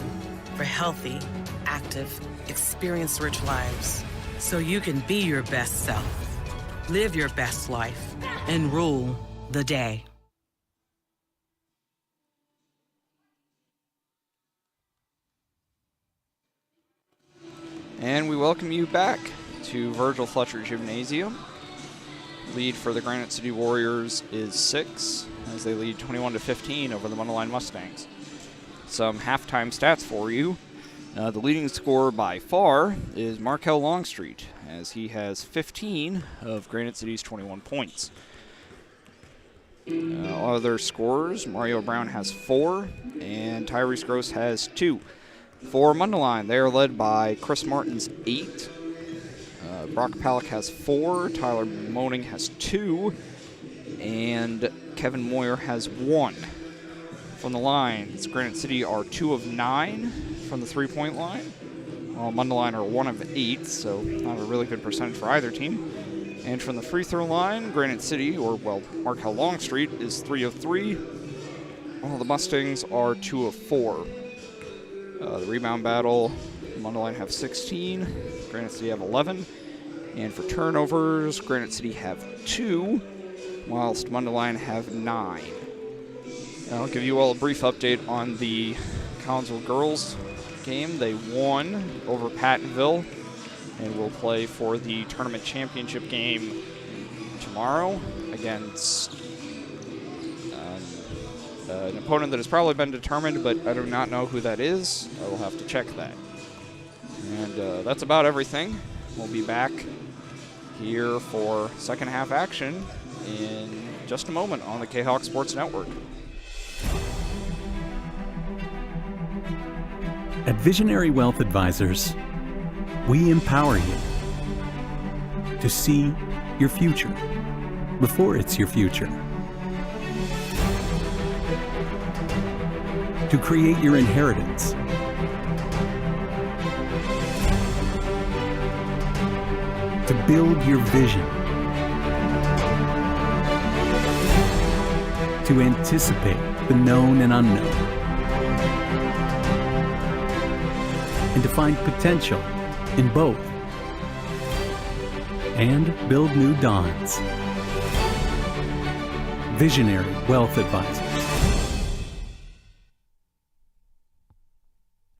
for healthy, active, experience-rich lives. So you can be your best self, live your best life, and rule the day. And we welcome you back to Virgil Fletcher Gymnasium. Lead for the Granite City Warriors is 6, as they lead 21-15 over the Mundelein Mustangs. Some halftime stats for you. The leading scorer by far is Markel Longstreet, as he has 15 of Granite City's 21 points. Other scorers, Mario Brown has 4, and Tyrese Gross has 2. For Mundelein, they are led by Chris Martin's 8. Brock Palak has 4, Tyler Moning has 2, and Kevin Moyer has 1. From the lines, Granite City are 2 of 9 from the three-point line, while Mundelein are 1 of 8, so not a really good percentage for either team. And from the free throw line, Granite City, Markel Longstreet, is 3 of 3, while the Mustangs are 2 of 4. The rebound battle, Mundelein have 16, Granite City have 11. And for turnovers, Granite City have 2, whilst Mundelein have 9. I'll give you all a brief update on the Collinsville girls game. They won over Pattonville and will play for the tournament championship game tomorrow against an opponent that has probably been determined, but I do not know who that is. I will have to check that. And that's about everything. We'll be back here for second half action in just a moment on the K-Hawk Sports Network. At Visionary Wealth Advisors, we empower you to see your future before it's your future, to create your inheritance, to build your vision, to anticipate the known and unknown, and to find potential in both, and build new dawns. Visionary Wealth Advisors.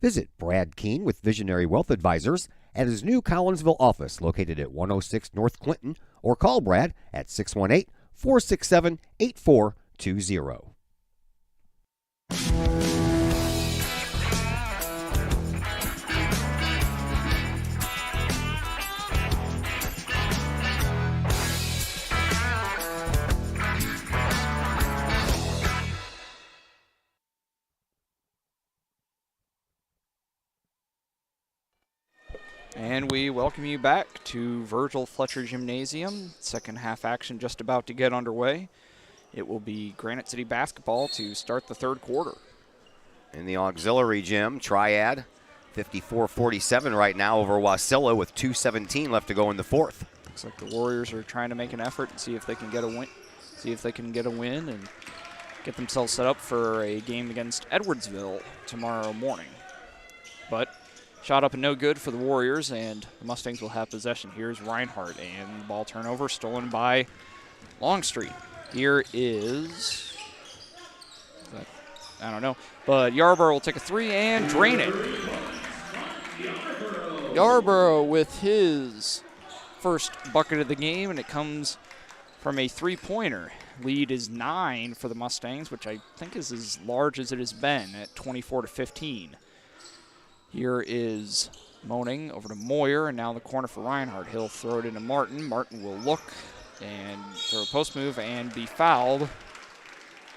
Visit Brad Keene with Visionary Wealth Advisors at his new Collinsville office located at 106 North Clinton, or call Brad at 618-467-8420. And we welcome you back to Virgil Fletcher Gymnasium. Second half action just about to get underway. It will be Granite City basketball to start the third quarter. In the auxiliary gym, Triad 54-47 right now over Wasilla with 2:17 left to go in the fourth. Looks like the Warriors are trying to make an effort and see if they can get a win. And get themselves set up for a game against Edwardsville tomorrow morning. But shot up and no good for the Warriors, and the Mustangs will have possession. Here's Reinhardt, and the ball turnover stolen by Longstreet. Here is, I don't know, but Yarborough will take a three and drain it. Yarborough with his first bucket of the game, and it comes from a three-pointer. Lead is 9 for the Mustangs, which I think is as large as it has been at 24-15. Here is Moaning over to Moyer, and now the corner for Reinhardt. He'll throw it into Martin. Martin will look and throw a post move and be fouled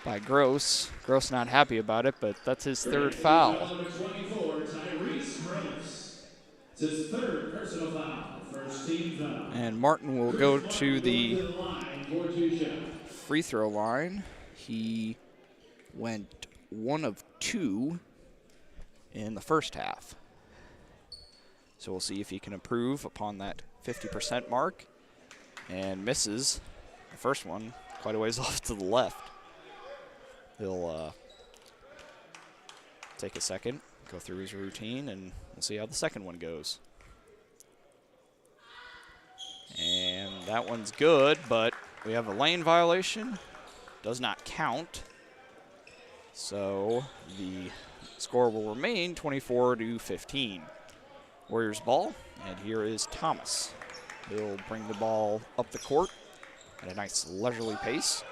by Gross. Gross not happy about it, but that's his third foul. Number 24, Tyrese Gross. It's his third personal foul, first team foul. And Martin will go to the free throw line. He went 1 of 2 in the first half. So we'll see if he can improve upon that 50% mark, and misses the first one quite a ways off to the left. He'll take a second, go through his routine, and we'll see how the second one goes. And that one's good, but we have a lane violation. Does not count. So the score will remain 24-15. Warriors ball, and here is Thomas. He'll bring the ball up the court at a nice leisurely pace,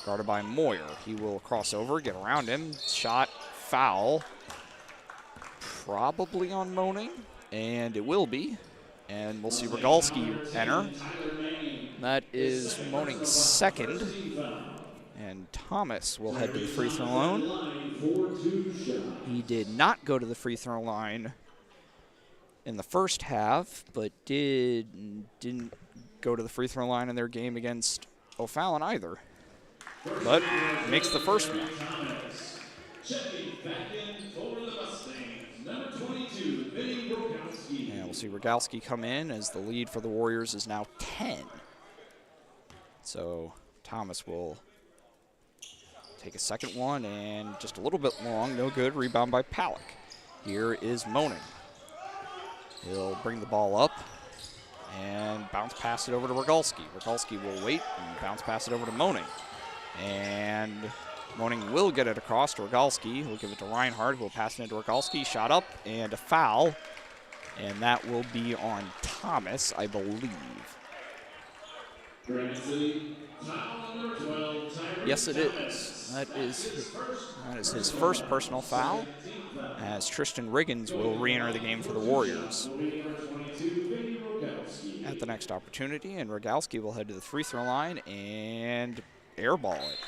guarded by Moyer. He will cross over, get around him, shot, foul, probably on Moaning, and it will be. And we'll see Rogalski enter. That is Moaning's second. And Thomas will head to the free throw line. He did not go to the free throw line in the first half, but didn't go to the free throw line in their game against O'Fallon either. But makes the first one. And we'll see Rogalski come in as the lead for the Warriors is now 10. So Thomas will take a second one, and just a little bit long, no good. Rebound by Palak. Here is Moaning. He'll bring the ball up and bounce pass it over to Rogalski. Rogalski will wait and bounce pass it over to Moaning. And Moaning will get it across to Rogalski. He'll give it to Reinhardt, who will pass it into Rogalski. Shot up and a foul. And that will be on Thomas, I believe. Yes, it is. That is his first personal foul, as Tristan Riggins will re-enter the game for the Warriors at the next opportunity, and Rogalski will head to the free throw line and airball it.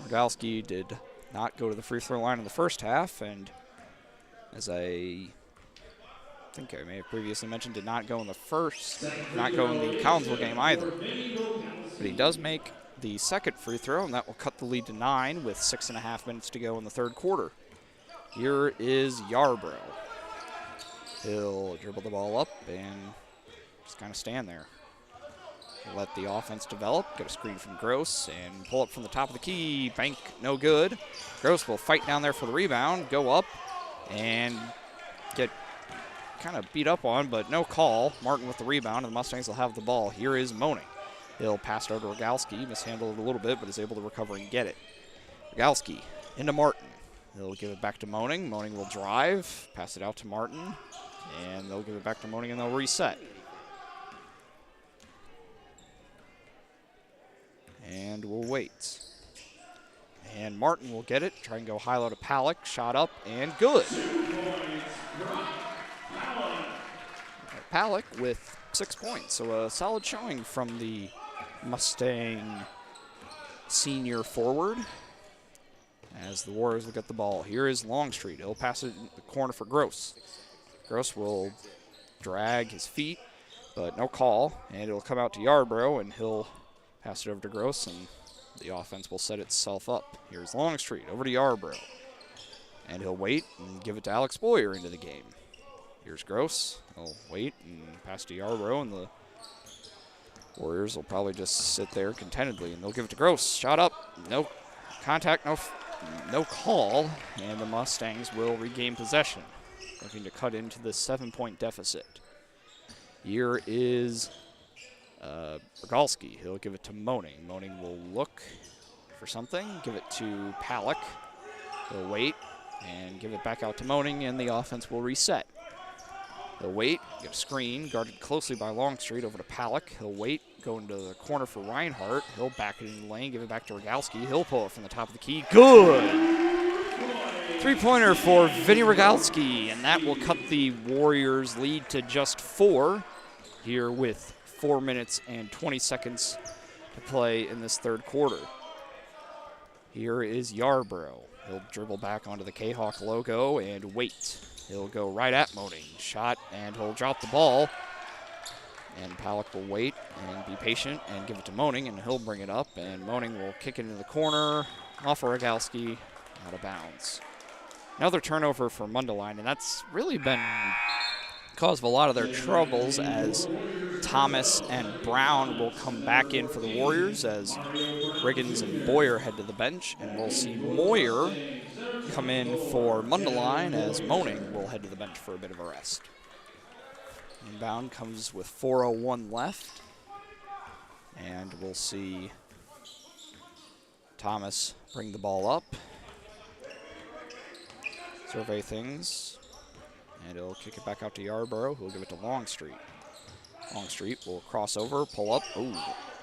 Rogalski did not go to the free throw line in the first half, and as I think I may have previously mentioned, did not go in the Collinsville game either. But he does make the second free throw, and that will cut the lead to 9 with 6.5 minutes to go in the third quarter. Here is Yarborough. He'll dribble the ball up and just kind of stand there. He'll let the offense develop, get a screen from Gross, and pull up from the top of the key. Bank, no good. Gross will fight down there for the rebound, go up, and get kind of beat up on, but no call. Martin with the rebound, and the Mustangs will have the ball. Here is Moaning. He'll pass it over to Rogalski, mishandled it a little bit, but is able to recover and get it. Rogalski into Martin. He'll give it back to Moaning. Moaning will drive, pass it out to Martin, and they'll give it back to Moaning and they'll reset. And we'll wait. And Martin will get it, try and go high-low to Palak, shot up, and good. Palak with 6 points, so a solid showing from the Mustang senior forward as the Warriors will get the ball. Here is Longstreet. He'll pass it in the corner for Gross. Gross will drag his feet, but no call, and it'll come out to Yarbrough, and he'll pass it over to Gross, and the offense will set itself up. Here's Longstreet over to Yarbrough, and he'll wait and give it to Alex Boyer into the game. Here's Gross. He'll wait and pass to Yarbrough, and the Warriors will probably just sit there contentedly, and they'll give it to Gross. Shot up, no contact, no call, and the Mustangs will regain possession, looking to cut into the 7-point deficit. Here is Rogalski. He'll give it to Moaning. Moaning will look for something, give it to Palak. He'll wait and give it back out to Moaning, and the offense will reset. He'll wait, get a screen, guarded closely by Longstreet, over to Palak. He'll wait, go into the corner for Reinhardt. He'll back it in the lane, give it back to Rogalski. He'll pull it from the top of the key. Good! Three-pointer for Vinny Rogalski, and that will cut the Warriors' lead to just 4 here with 4 minutes and 20 seconds to play in this third quarter. Here is Yarbrough. He'll dribble back onto the K-Hawk logo and wait. He'll go right at Moaning. Shot, and he'll drop the ball. And Palak will wait and be patient and give it to Moaning, and he'll bring it up. And Moaning will kick it into the corner, off of Rogalski, out of bounds. Another turnover for Mundelein, and that's really been cause of a lot of their troubles as Thomas and Brown will come back in for the Warriors as Riggins and Boyer head to the bench, and we'll see Moyer come in for Mundelein as Moaning will head to the bench for a bit of a rest. Inbound comes with 4:01 left, and we'll see Thomas bring the ball up, survey things, and he'll kick it back out to Yarbrough, who'll give it to Longstreet. Longstreet will cross over, pull up. Ooh,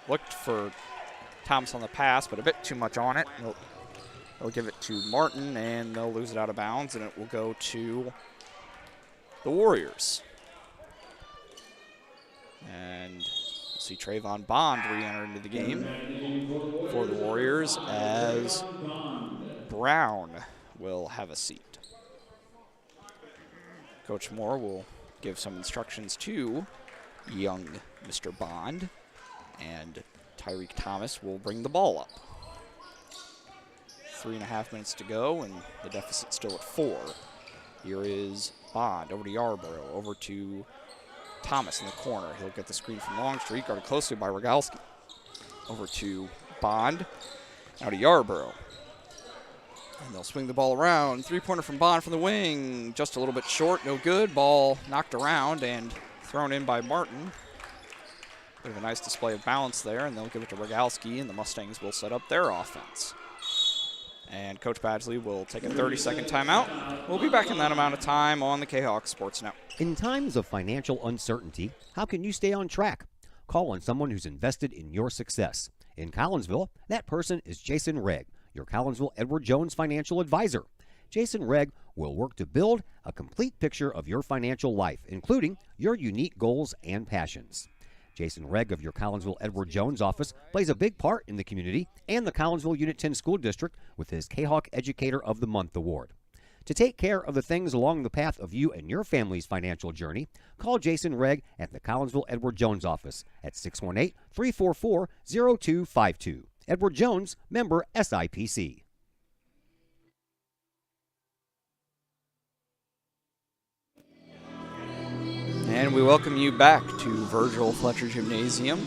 looked for Thomas on the pass, but a bit too much on it. He'll give it to Martin, and they'll lose it out of bounds, and it will go to the Warriors. And we'll see Trayvon Bond re-enter into the game for the Warriors as Brown will have a seat. Coach Moore will give some instructions to young Mr. Bond, and Tyreek Thomas will bring the ball up. 3.5 minutes to go, and the deficit's still at 4. Here is Bond over to Yarbrough, over to Thomas in the corner. He'll get the screen from Longstreet, guarded closely by Rogalski. Over to Bond, now to Yarbrough. And they'll swing the ball around. Three-pointer from Bond from the wing. Just a little bit short, no good. Ball knocked around and thrown in by Martin. Bit of a nice display of balance there, and they'll give it to Rogalski, and the Mustangs will set up their offense. And Coach Badgley will take a 30-second timeout. We'll be back in that amount of time on the K-Hawk Sports Network. In times of financial uncertainty, how can you stay on track? Call on someone who's invested in your success. In Collinsville, that person is Jason Regg, your Collinsville Edward Jones financial advisor. Jason Regg will work to build a complete picture of your financial life, including your unique goals and passions. Jason Regg of your Collinsville Edward Jones office plays a big part in the community and the Collinsville Unit 10 School District with his K-Hawk Educator of the Month award. To take care of the things along the path of you and your family's financial journey, call Jason Regg at the Collinsville Edward Jones office at 618-344-0252. Edward Jones, member SIPC. And we welcome you back to Virgil Fletcher Gymnasium.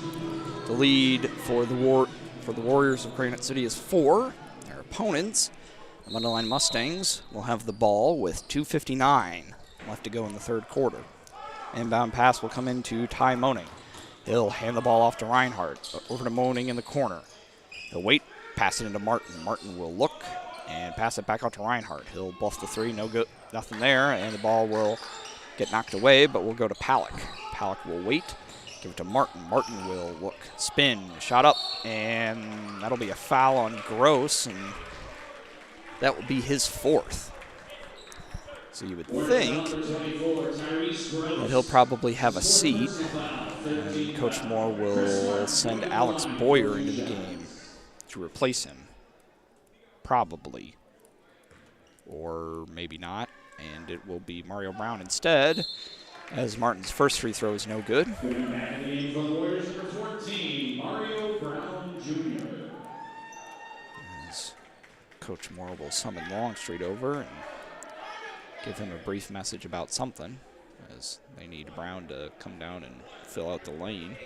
The lead for the Warriors of Granite City is 4. Their opponents, the Mundelein Mustangs, will have the ball with 2:59 left to go in the third quarter. Inbound pass will come into Ty Moaning. He'll hand the ball off to Reinhardt. Over to Moaning in the corner. He'll wait, pass it into Martin. Martin will look and pass it back out to Reinhardt. He'll bluff the three, no good, nothing there, and the ball will get knocked away, but will go to Palak. Palak will wait, give it to Martin. Martin will look, spin, shot up, and that'll be a foul on Gross, and that will be his 4th. So you would think that he'll probably have a seat, and Coach Moore will send Alex Boyer into the game to replace him. Probably. Or maybe not. And it will be Mario Brown instead, as Martin's first free throw is no good. As Coach Moore will summon Longstreet over and give him a brief message about something, as they need Brown to come down and fill out the lane,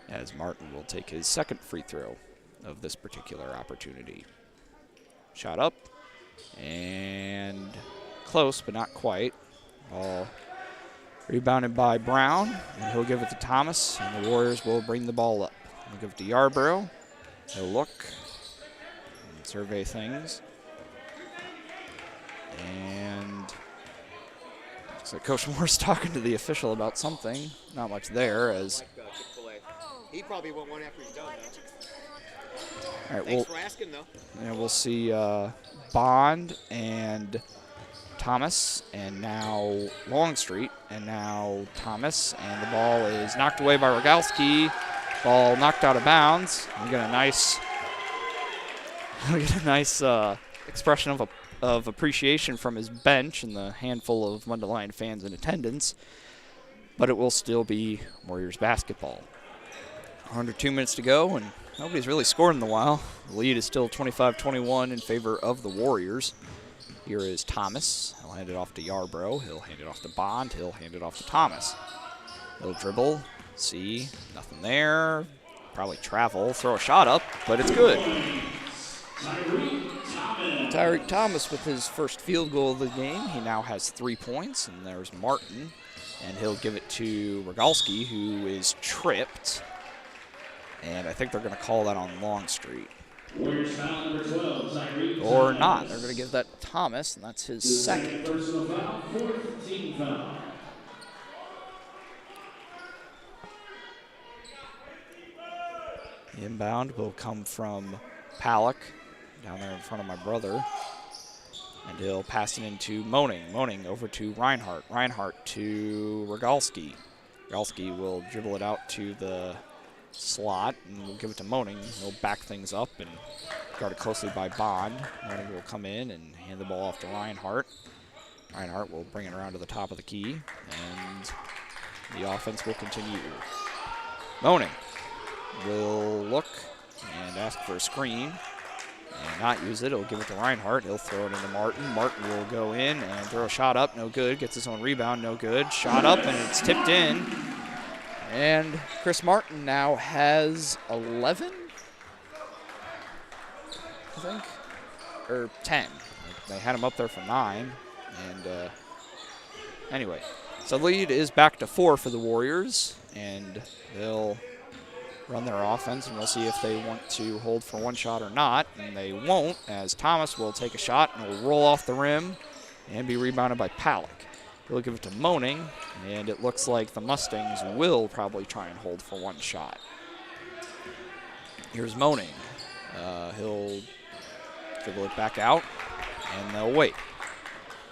as Martin will take his second free throw of this particular opportunity. Shot up, and close, but not quite. Ball rebounded by Brown, and he'll give it to Thomas, and the Warriors will bring the ball up. He'll give it to Yarborough. He'll look and survey things. And looks like Coach Moore's talking to the official about something. Not much there, as He probably won't want after he's done, though. all right, Thanks for asking, though. Yeah, we'll see Bond and Thomas, and now Longstreet, and now Thomas, and the ball is knocked away by Rogalski. Ball knocked out of bounds. We get a nice, expression of appreciation from his bench and the handful of Mundelein fans in attendance, but it will still be Warriors basketball. Under 2 minutes to go, and nobody's really scored in a while. The lead is still 25-21 in favor of the Warriors. Here is Thomas. He'll hand it off to Yarborough. He'll hand it off to Bond. He'll hand it off to Thomas. He'll dribble. See, nothing there. Probably travel. Throw a shot up, but it's good. Tyreek Thomas with his first field goal of the game. He now has 3 points, and there's Martin. And he'll give it to Rogalski, who is tripped. And I think they're going to call that on Longstreet. Or not. They're going to give that to Thomas, and that's his second. The inbound will come from Palak, down there in front of my brother. And he'll pass it into Moaning. Moaning over to Reinhardt. Reinhardt to Rogalski. Rogalski will dribble it out to the slot, and we'll give it to Moaning. He'll back things up and guarded closely by Bond. Moaning will come in and hand the ball off to Reinhardt. Reinhardt will bring it around to the top of the key, and the offense will continue. Moaning will look and ask for a screen and not use it. He'll give it to Reinhardt. He'll throw it into Martin. Martin will go in and throw a shot up. No good. Gets his own rebound. No good. Shot up, and it's tipped in. And Chris Martin now has 11, I think, or 10. They had him up there for 9. And anyway, so the lead is back to 4 for the Warriors, and they'll run their offense, and we'll see if they want to hold for one shot or not. And they won't, as Thomas will take a shot and will roll off the rim and be rebounded by Palak. He'll give it to Moaning, and it looks like the Mustangs will probably try and hold for one shot. Here's Moaning. He'll dribble it back out, and they'll wait.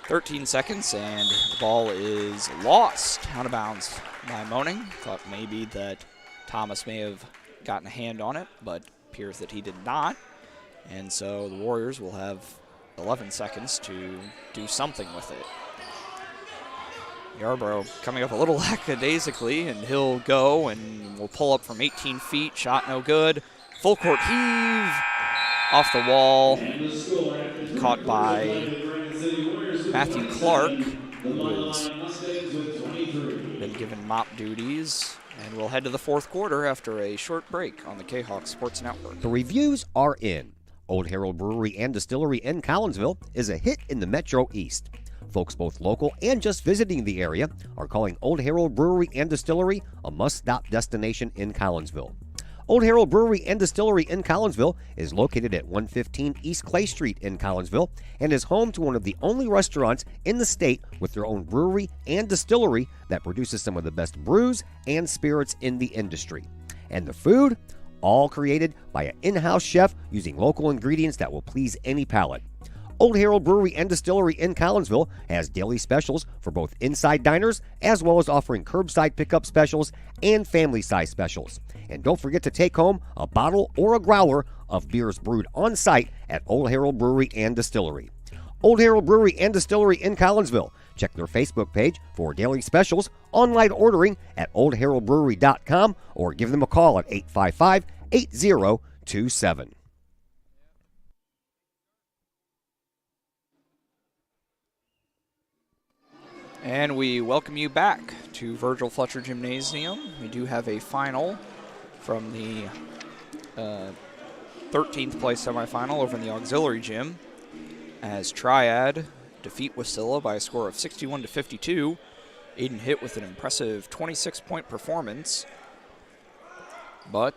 13 seconds, and the ball is lost out of bounds by Moaning. Thought maybe that Thomas may have gotten a hand on it, but appears that he did not. And so the Warriors will have 11 seconds to do something with it. Yarborough coming up a little lackadaisically, and he'll go and will pull up from 18 feet. Shot no good. Full court heave off the wall. Caught by Matthew Clark, who has been given mop duties. And we'll head to the fourth quarter after a short break on the K-Hawk Sports Network. The reviews are in. Old Herald Brewery and Distillery in Collinsville is a hit in the Metro East. Folks both local and just visiting the area are calling Old Herald Brewery and Distillery a must-stop destination in Collinsville. Old Herald Brewery and Distillery in Collinsville is located at 115 East Clay Street in Collinsville and is home to one of the only restaurants in the state with their own brewery and distillery that produces some of the best brews and spirits in the industry. And the food? All created by an in-house chef using local ingredients that will please any palate. Old Herald Brewery and Distillery in Collinsville has daily specials for both inside diners as well as offering curbside pickup specials and family size specials. And don't forget to take home a bottle or a growler of beers brewed on site at Old Herald Brewery and Distillery. Old Herald Brewery and Distillery in Collinsville. Check their Facebook page for daily specials, online ordering at oldheraldbrewery.com, or give them a call at 855-8027. And we welcome you back to Virgil Fletcher Gymnasium. We do have a final from the 13th place semifinal over in the auxiliary gym as Triad defeat Wasilla by a score of 61-52. Aiden hit with an impressive 26-point performance. And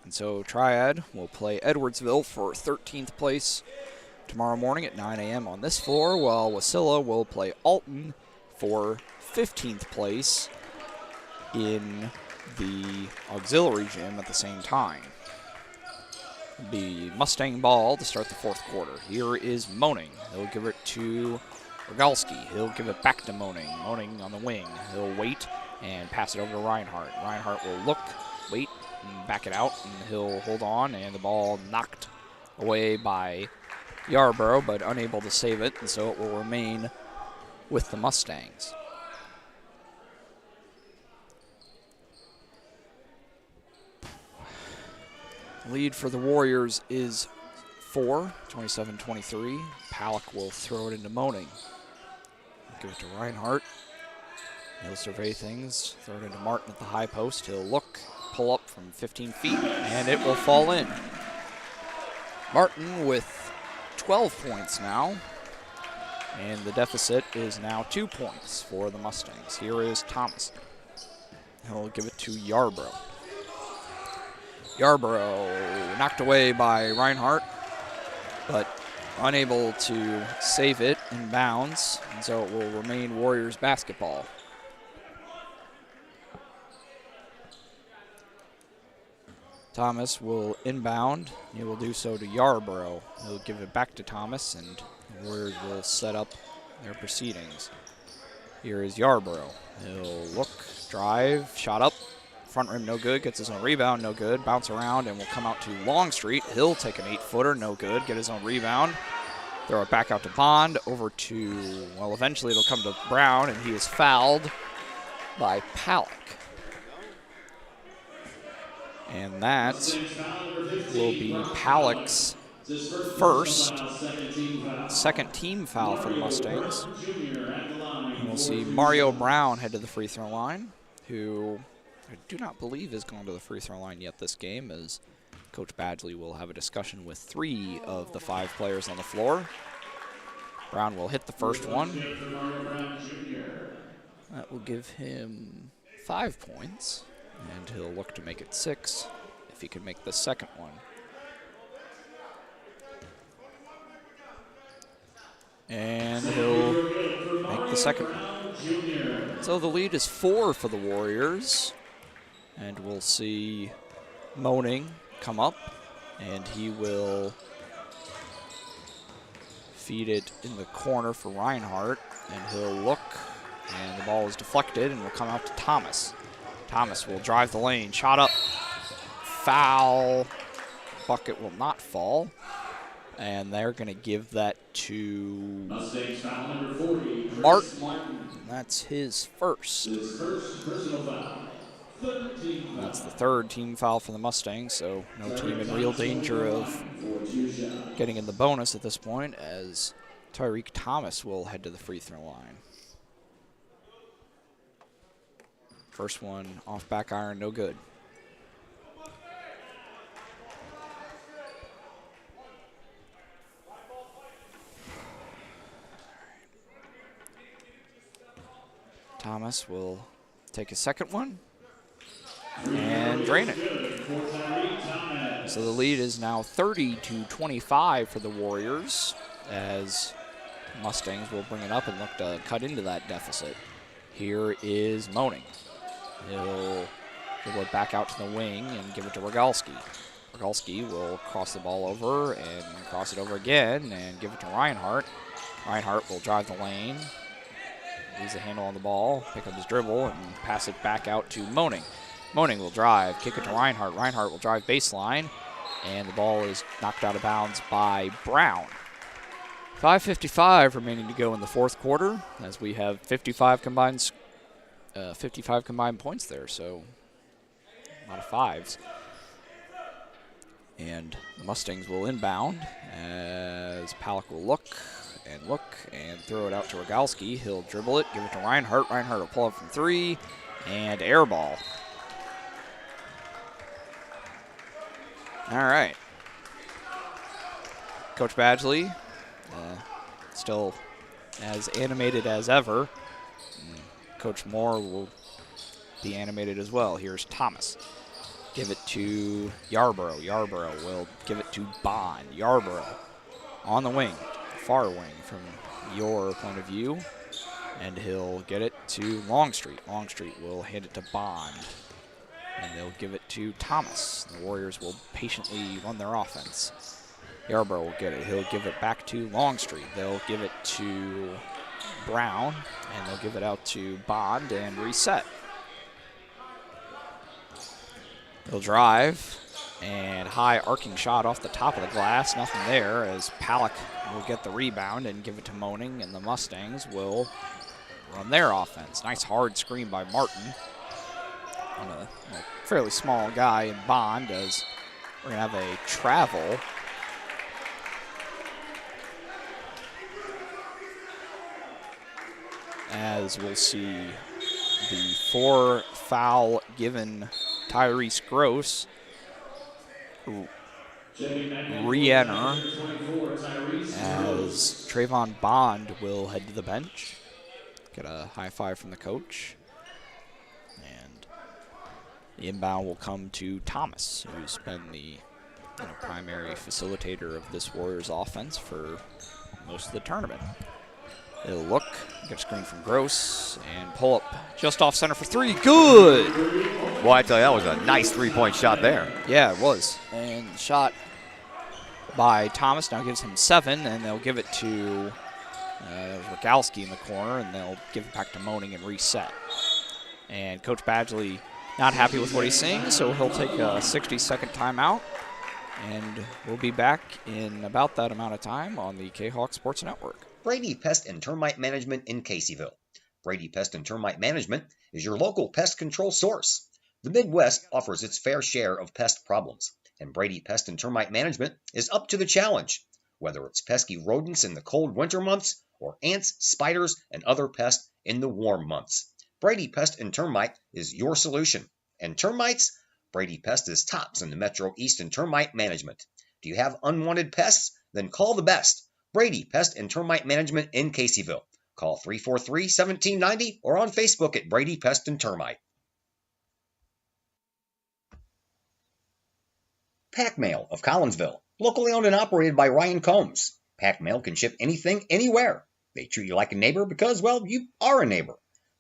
so Triad will play Edwardsville for 13th place tomorrow morning at 9 a.m. on this floor, while Wasilla will play Alton for 15th place in the auxiliary gym at the same time. The Mustang ball to start the fourth quarter. Here is Moaning. He'll give it to Rogalski. He'll give it back to Moaning. Moaning on the wing. He'll wait and pass it over to Reinhardt. Reinhardt will look, wait, and back it out, and he'll hold on, and the ball knocked away by Yarborough, but unable to save it, and so it will remain with the Mustangs. Lead for the Warriors is 4, 27-23. Palak will throw it into Moaning. Give it to Reinhardt. He'll survey things, throw it into Martin at the high post. He'll look, pull up from 15 feet, and it will fall in. Martin with 12 points now, and the deficit is now 2 points for the Mustangs. Here is Thomas. He'll give it to Yarborough. Yarborough knocked away by Reinhardt, but unable to save it in bounds, and so it will remain Warriors basketball. Thomas will inbound. He will do so to Yarborough. He'll give it back to Thomas, and the Warriors will set up their proceedings. Here is Yarborough. He'll look, drive, shot up. Front rim, no good. Gets his own rebound, no good. Bounce around, and will come out to Longstreet. He'll take an 8-footer, no good. Get his own rebound. Throw it back out to Bond. Over to, well, eventually it'll come to Brown, and he is fouled by Palak. And that will be Palak's second team foul for the Mustangs. And we'll see Mario Brown head to the free throw line, who I do not believe has gone to the free throw line yet this game, as Coach Badgley will have a discussion with 3 of the 5 players on the floor. Brown will hit the first one. That will give him 5 points. And he'll look to make it 6 if he can make the second one. And he'll make the second one. So the lead is 4 for the Warriors. And we'll see Moaning come up, and he will feed it in the corner for Reinhardt, and he'll look, and the ball is deflected and will come out to Thomas. Thomas will drive the lane, shot up, foul, bucket will not fall, and they're going to give that to Martin. That's his first. Personal foul. That's the 3rd team foul for the Mustangs, so no team in real danger of getting in the bonus at this point, as Tyreek Thomas will head to the free throw line. First one off back iron, no good. Thomas will take a second one and drain it. So the lead is now 30-25 for the Warriors, as Mustangs will bring it up and look to cut into that deficit. Here is Moaning. He'll dribble it back out to the wing and give it to Rogalski. Rogalski will cross the ball over and cross it over again and give it to Reinhardt. Reinhardt will drive the lane, lose the handle on the ball, pick up his dribble, and pass it back out to Moaning. Moaning will drive, kick it to Reinhardt. Reinhardt will drive baseline, and the ball is knocked out of bounds by Brown. 5:55 remaining to go in the fourth quarter, as we have 55 combined points there, so a lot of fives. And the Mustangs will inbound as Palak will look and throw it out to Rogalski. He'll dribble it, give it to Reinhardt. Reinhardt will pull up from three and air ball. All right. Coach Badgley, still as animated as ever. Coach Moore will be animated as well. Here's Thomas. Give it to Yarborough. Yarborough will give it to Bond. Yarborough on the wing, far wing from your point of view. And he'll get it to Longstreet. Longstreet will hand it to Bond. And they'll give it to Thomas. The Warriors will patiently run their offense. Yarborough will get it. He'll give it back to Longstreet. They'll give it to Brown. And they'll give it out to Bond and reset. He'll drive, and high arcing shot off the top of the glass. Nothing there, as Palak will get the rebound and give it to Moaning, and the Mustangs will run their offense. Nice hard screen by Martin on a fairly small guy in Bond, as we're going to have a travel. As we'll see the 4 foul given Tyrese Gross re-enter, as Trayvon Bond will head to the bench. Get a high five from the coach. And the inbound will come to Thomas, who's been the primary facilitator of this Warriors offense for most of the tournament. He'll look, get a screen from Gross, and pull up just off center for three. Good! Well, I tell you, that was a nice three-point shot there. Yeah, it was. And the shot by Thomas now gives him 7, and they'll give it to Rogalski in the corner, and they'll give it back to Moaning and reset. And Coach Badgley not happy with what he's seeing, so he'll take a 60-second timeout, and we'll be back in about that amount of time on the K-Hawk Sports Network. Brady Pest and Termite Management in Caseyville. Brady Pest and Termite Management is your local pest control source. The Midwest offers its fair share of pest problems, and Brady Pest and Termite Management is up to the challenge. Whether it's pesky rodents in the cold winter months or ants, spiders, and other pests in the warm months, Brady Pest and Termite is your solution. And termites? Brady Pest is tops in the Metro East in termite management. Do you have unwanted pests? Then call the best. Brady Pest and Termite Management in Caseyville. Call 343-1790 or on Facebook at Brady Pest and Termite. Pack Mail of Collinsville. Locally owned and operated by Ryan Combs. Pack Mail can ship anything, anywhere. They treat you like a neighbor because, well, you are a neighbor.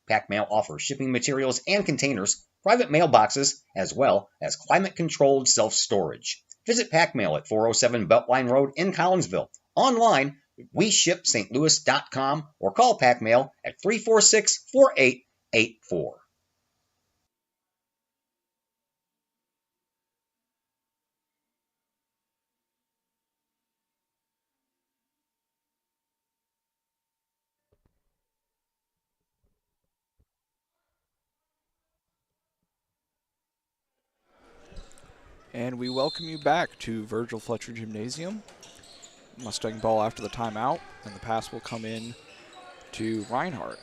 Pack Mail offers shipping materials and containers, private mailboxes, as well as climate-controlled self-storage. Visit Pack Mail at 407 Beltline Road in Collinsville. Online, WeShipSt.Louis.com or call Pack Mail at 346-4884. And we welcome you back to Virgil Fletcher Gymnasium. Mustang ball after the timeout, and the pass will come in to Reinhardt.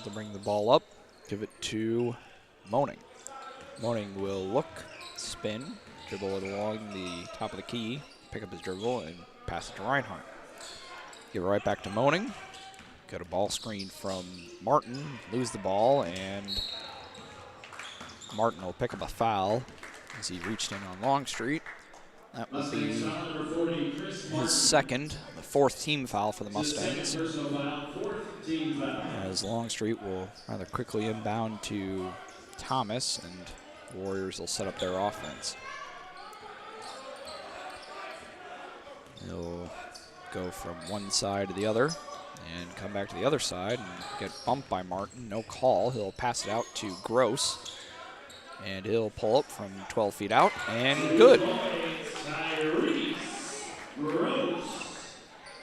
To bring the ball up, give it to Moaning. Moaning will look, spin, dribble it along the top of the key, pick up his dribble, and pass it to Reinhardt. Give it right back to Moaning. Got a ball screen from Martin, lose the ball, and Martin will pick up a foul as he reached in on Longstreet. That will be his second, the fourth team foul for the Mustangs. As Longstreet will rather quickly inbound to Thomas, and the Warriors will set up their offense. He'll go from one side to the other and come back to the other side and get bumped by Martin. No call. He'll pass it out to Gross, and he'll pull up from 12 feet out, and good.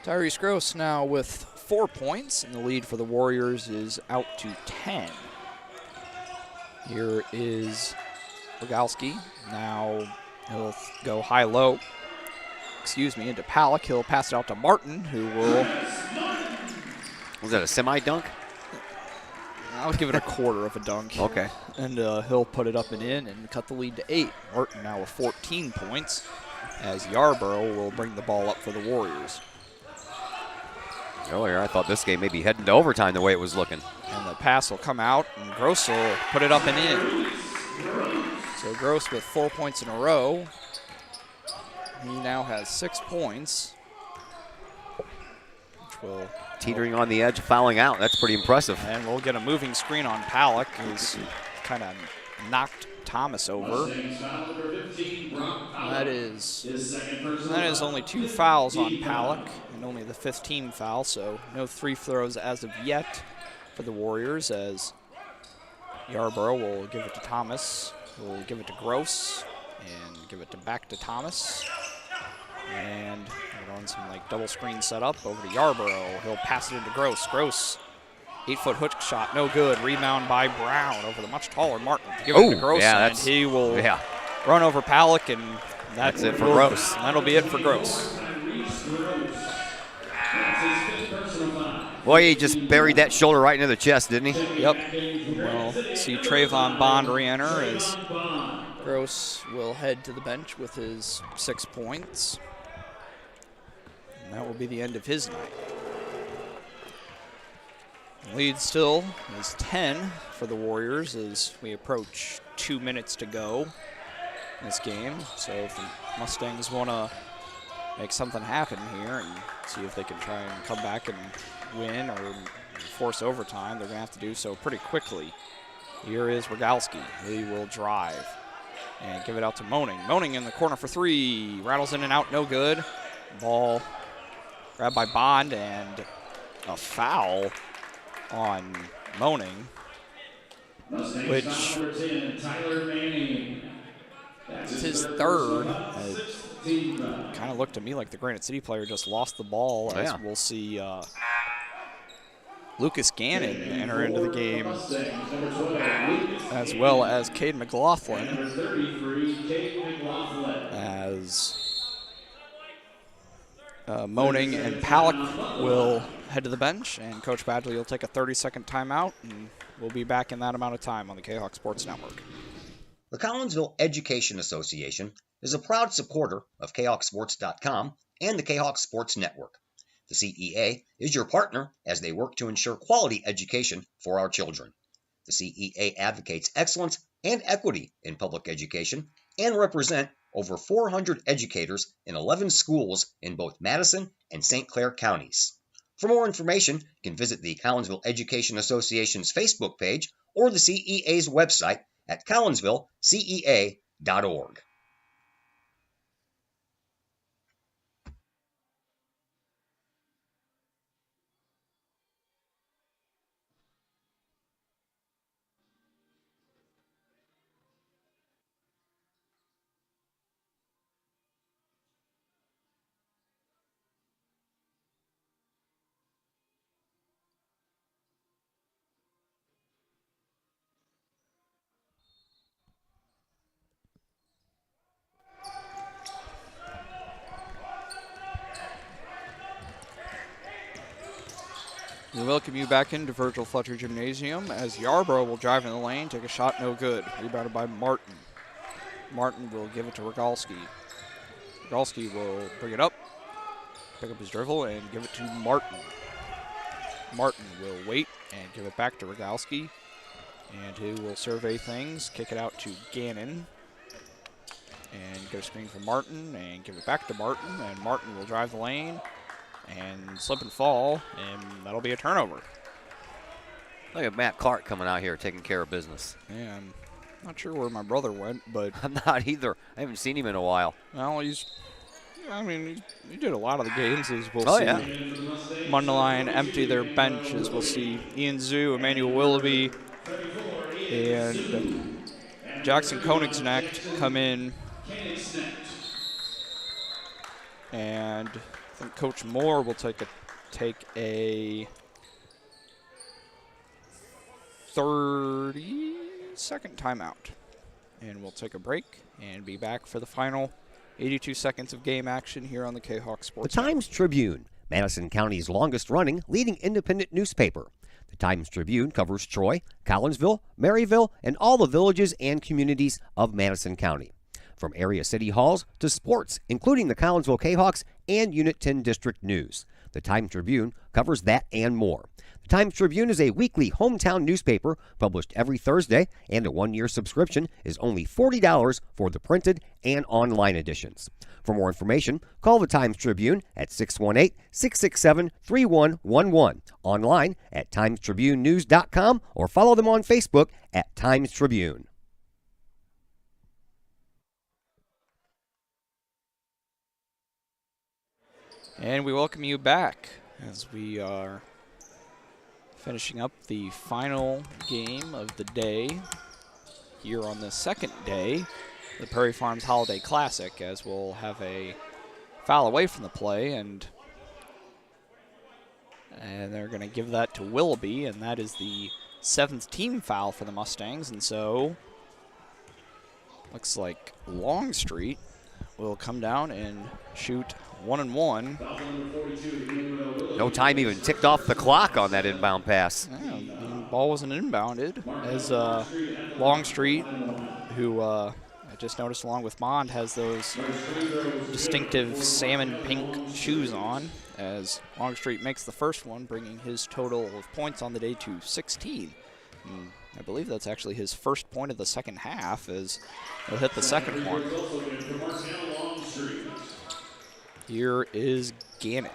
Tyrese Gross now with 4 points, and the lead for the Warriors is out to 10. Here is Rogalski. Now he'll go high-low, into Palick. He'll pass it out to Martin, who will... Was that a semi-dunk? I'll give it a quarter of a dunk. Okay. And he'll put it up and in and cut the lead to 8. Martin now with 14 points, as Yarborough will bring the ball up for the Warriors. Earlier, I thought this game may be heading to overtime the way it was looking. And the pass will come out, and Gross will put it up and in. So Gross with 4 points in a row. He now has 6 points, which will... Teetering on the edge, fouling out. That's pretty impressive. And we'll get a moving screen on Palick, who's kind of knocked Thomas over. That is only 2 fouls on Palick, and only the 5th team foul, so no 3 throws as of yet for the Warriors, as Yarborough will give it to Thomas. He'll give it to Gross, and give it back to Thomas. And we're on some double screen setup over to Yarborough. He'll pass it into Gross. Gross, 8-foot hook shot, no good. Rebound by Brown over the much taller Martin. Give it to Gross, and he will run over Palick, and that's it for Gross. And that'll be it for Gross. Boy, he just buried that shoulder right into the chest, didn't he? Yep. We'll see Trayvon Bond re-enter as Gross will head to the bench with his 6 points. And that will be the end of his night. The lead still is 10 for the Warriors as we approach 2 minutes to go in this game. So if the Mustangs want to make something happen here and see if they can try and come back and win or force overtime, they're going to have to do so pretty quickly. Here is Rogalski. He will drive and give it out to Moaning. Moaning in the corner for 3. Rattles in and out, no good. Ball grabbed by Bond, and a foul on Moaning, which is his 3rd. It kind of looked to me like the Granite City player just lost the ball, as we'll see Lucas Gannon enter into the game, as well as Cade McLaughlin, as Moaning and Palick will head to the bench, and Coach Badgley will take a 30-second timeout, and we'll be back in that amount of time on the K-Hawk Sports Network. The Collinsville Education Association is a proud supporter of KHawkSports.com and the K-Hawk Sports Network. The CEA is your partner as they work to ensure quality education for our children. The CEA advocates excellence and equity in public education and represent over 400 educators in 11 schools in both Madison and St. Clair counties. For more information, you can visit the Collinsville Education Association's Facebook page or the CEA's website at collinsvillecea.org. We welcome you back into Virgil Fletcher Gymnasium as Yarborough will drive in the lane, take a shot, no good. Rebounded by Martin. Martin will give it to Rogalski. Rogalski will bring it up, pick up his dribble, and give it to Martin. Martin will wait and give it back to Rogalski. And who will survey things, kick it out to Gannon. And get a screen for Martin and give it back to Martin. And Martin will drive the lane and slip and fall, and that'll be a turnover. Look at Matt Clark coming out here taking care of business. Yeah, I'm not sure where my brother went, but I'm not either. I haven't seen him in a while. Well, he did a lot of the games, as we'll see. Yeah. Mundelein empty their bench, as we'll see Ian Zhu, Emmanuel Willoughby, and Jackson Koenigsnecht come in. And I think Coach Moore will take a 30-second timeout. And we'll take a break and be back for the final 82 seconds of game action here on the K-Hawk Sports The Times-Tribune, Madison County's longest-running leading independent newspaper. The Times-Tribune covers Troy, Collinsville, Maryville, and all the villages and communities of Madison County. From area city halls to sports, including the Collinsville K-Hawks and Unit 10 District News. The Times-Tribune covers that and more. The Times-Tribune is a weekly hometown newspaper published every Thursday, and a one-year subscription is only $40 for the printed and online editions. For more information, call the Times-Tribune at 618-667-3111, online at timestribunenews.com, or follow them on Facebook at Times-Tribune. And we welcome you back as we are finishing up the final game of the day here on the second day, the Prairie Farms Holiday Classic, as we'll have a foul away from the play, and they're going to give that to Willoughby, and that is the 7th team foul for the Mustangs, and so looks like Longstreet will come down and shoot 1-and-1. No time even ticked off the clock on that inbound pass. Yeah, the ball wasn't inbounded, as Longstreet, who I just noticed along with Mond, has those distinctive salmon pink shoes on, as Longstreet makes the first one, bringing his total of points on the day to 16. And I believe that's actually his first point of the second half, as he'll hit the second one. Here is Gannon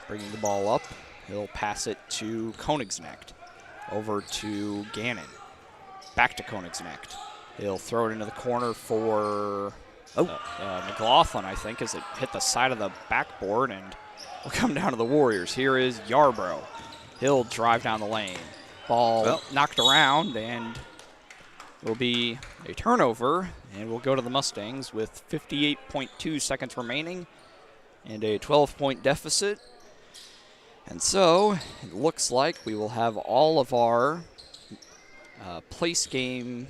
bringing the ball up. He'll pass it to Koenigsnecht. Over to Gannon. Back to Koenigsnecht. He'll throw it into the corner for McLaughlin, I think, as it hit the side of the backboard and will come down to the Warriors. Here is Yarbrough. He'll drive down the lane. Ball knocked around, and will be a turnover, and we'll go to the Mustangs with 58.2 seconds remaining and a 12-point deficit. And so it looks like we will have all of our place game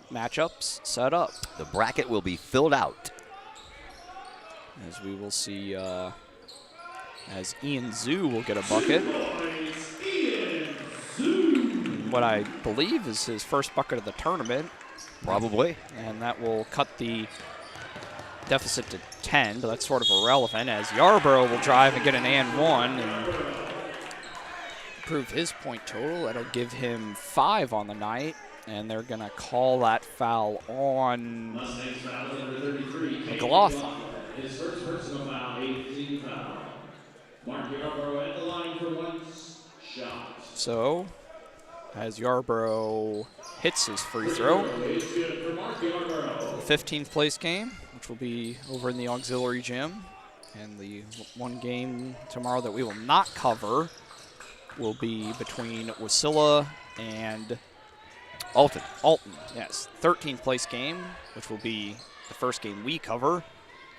matchups set up. The bracket will be filled out. As we will see, as Ian Zhu will get a bucket. What I believe is his first bucket of the tournament. Probably. And that will cut the deficit to 10, but that's sort of irrelevant, as Yarbrough will drive and get an and one and improve his point total. That'll give him 5 on the night, and they're going to call that foul on McLaughlin. His first personal foul, 8th foul. Mark Yarbrough at the line for one shot. So, as Yarbrough hits his free throw, the 15th place game, which will be over in the auxiliary gym, and the one game tomorrow that we will not cover will be between Wasilla and Alton. Alton, yes. 13th place game, which will be the first game we cover,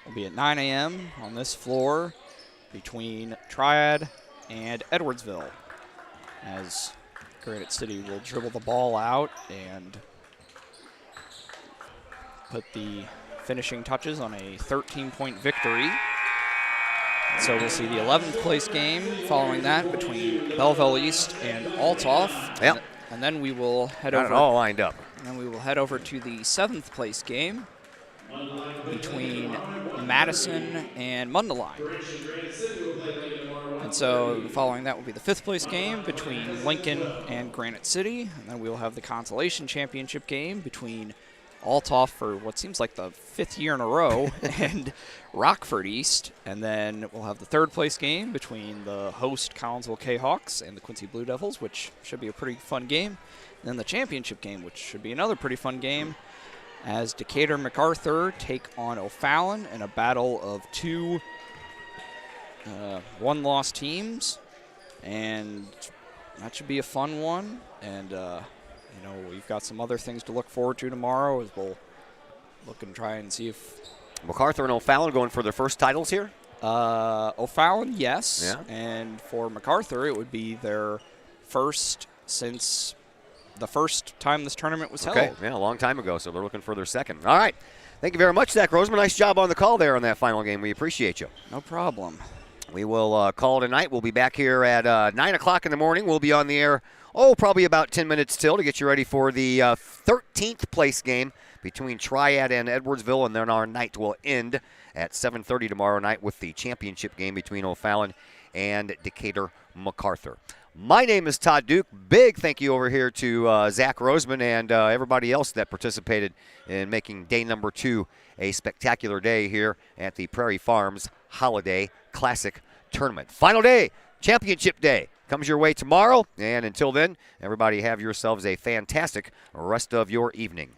will be at 9 a.m. on this floor between Triad and Edwardsville, as Granite City will dribble the ball out and put the finishing touches on a 13-point victory. So we'll see the 11th place game following that between Belleville East and Althoff. Yep. And then we will head Got over. it all lined up. And then we will head over to the 7th place game between Madison and Mundelein. And so following that will be the 5th place game between Lincoln and Granite City. And then we will have the consolation championship game between Althoff for what seems like the 5th year in a row and Rockford East. And then we'll have the 3rd place game between the host Collinsville K-Hawks and the Quincy Blue Devils, which should be a pretty fun game. And then the championship game, which should be another pretty fun game, as Decatur MacArthur take on O'Fallon in a battle of two one-loss teams, and that should be a fun one. And we've got some other things to look forward to tomorrow as we'll look and try and see if MacArthur and O'Fallon going for their first titles here. O'Fallon, yes, yeah. And for MacArthur, it would be their first since the first time this tournament was held. Okay, yeah, a long time ago, so they're looking for their second. All right. Thank you very much, Zach Roseman. Nice job on the call there on that final game. We appreciate you. No problem. We will call tonight. We'll be back here at 9 o'clock in the morning. We'll be on the air, probably about 10 minutes till to get you ready for the 13th place game between Triad and Edwardsville, and then our night will end at 7:30 tomorrow night with the championship game between O'Fallon and Decatur MacArthur. My name is Todd Duke. Big thank you over here to Zach Roseman and everybody else that participated in making day number 2 a spectacular day here at the Prairie Farms Holiday Classic Tournament. Final day, championship day, comes your way tomorrow. And until then, everybody have yourselves a fantastic rest of your evening.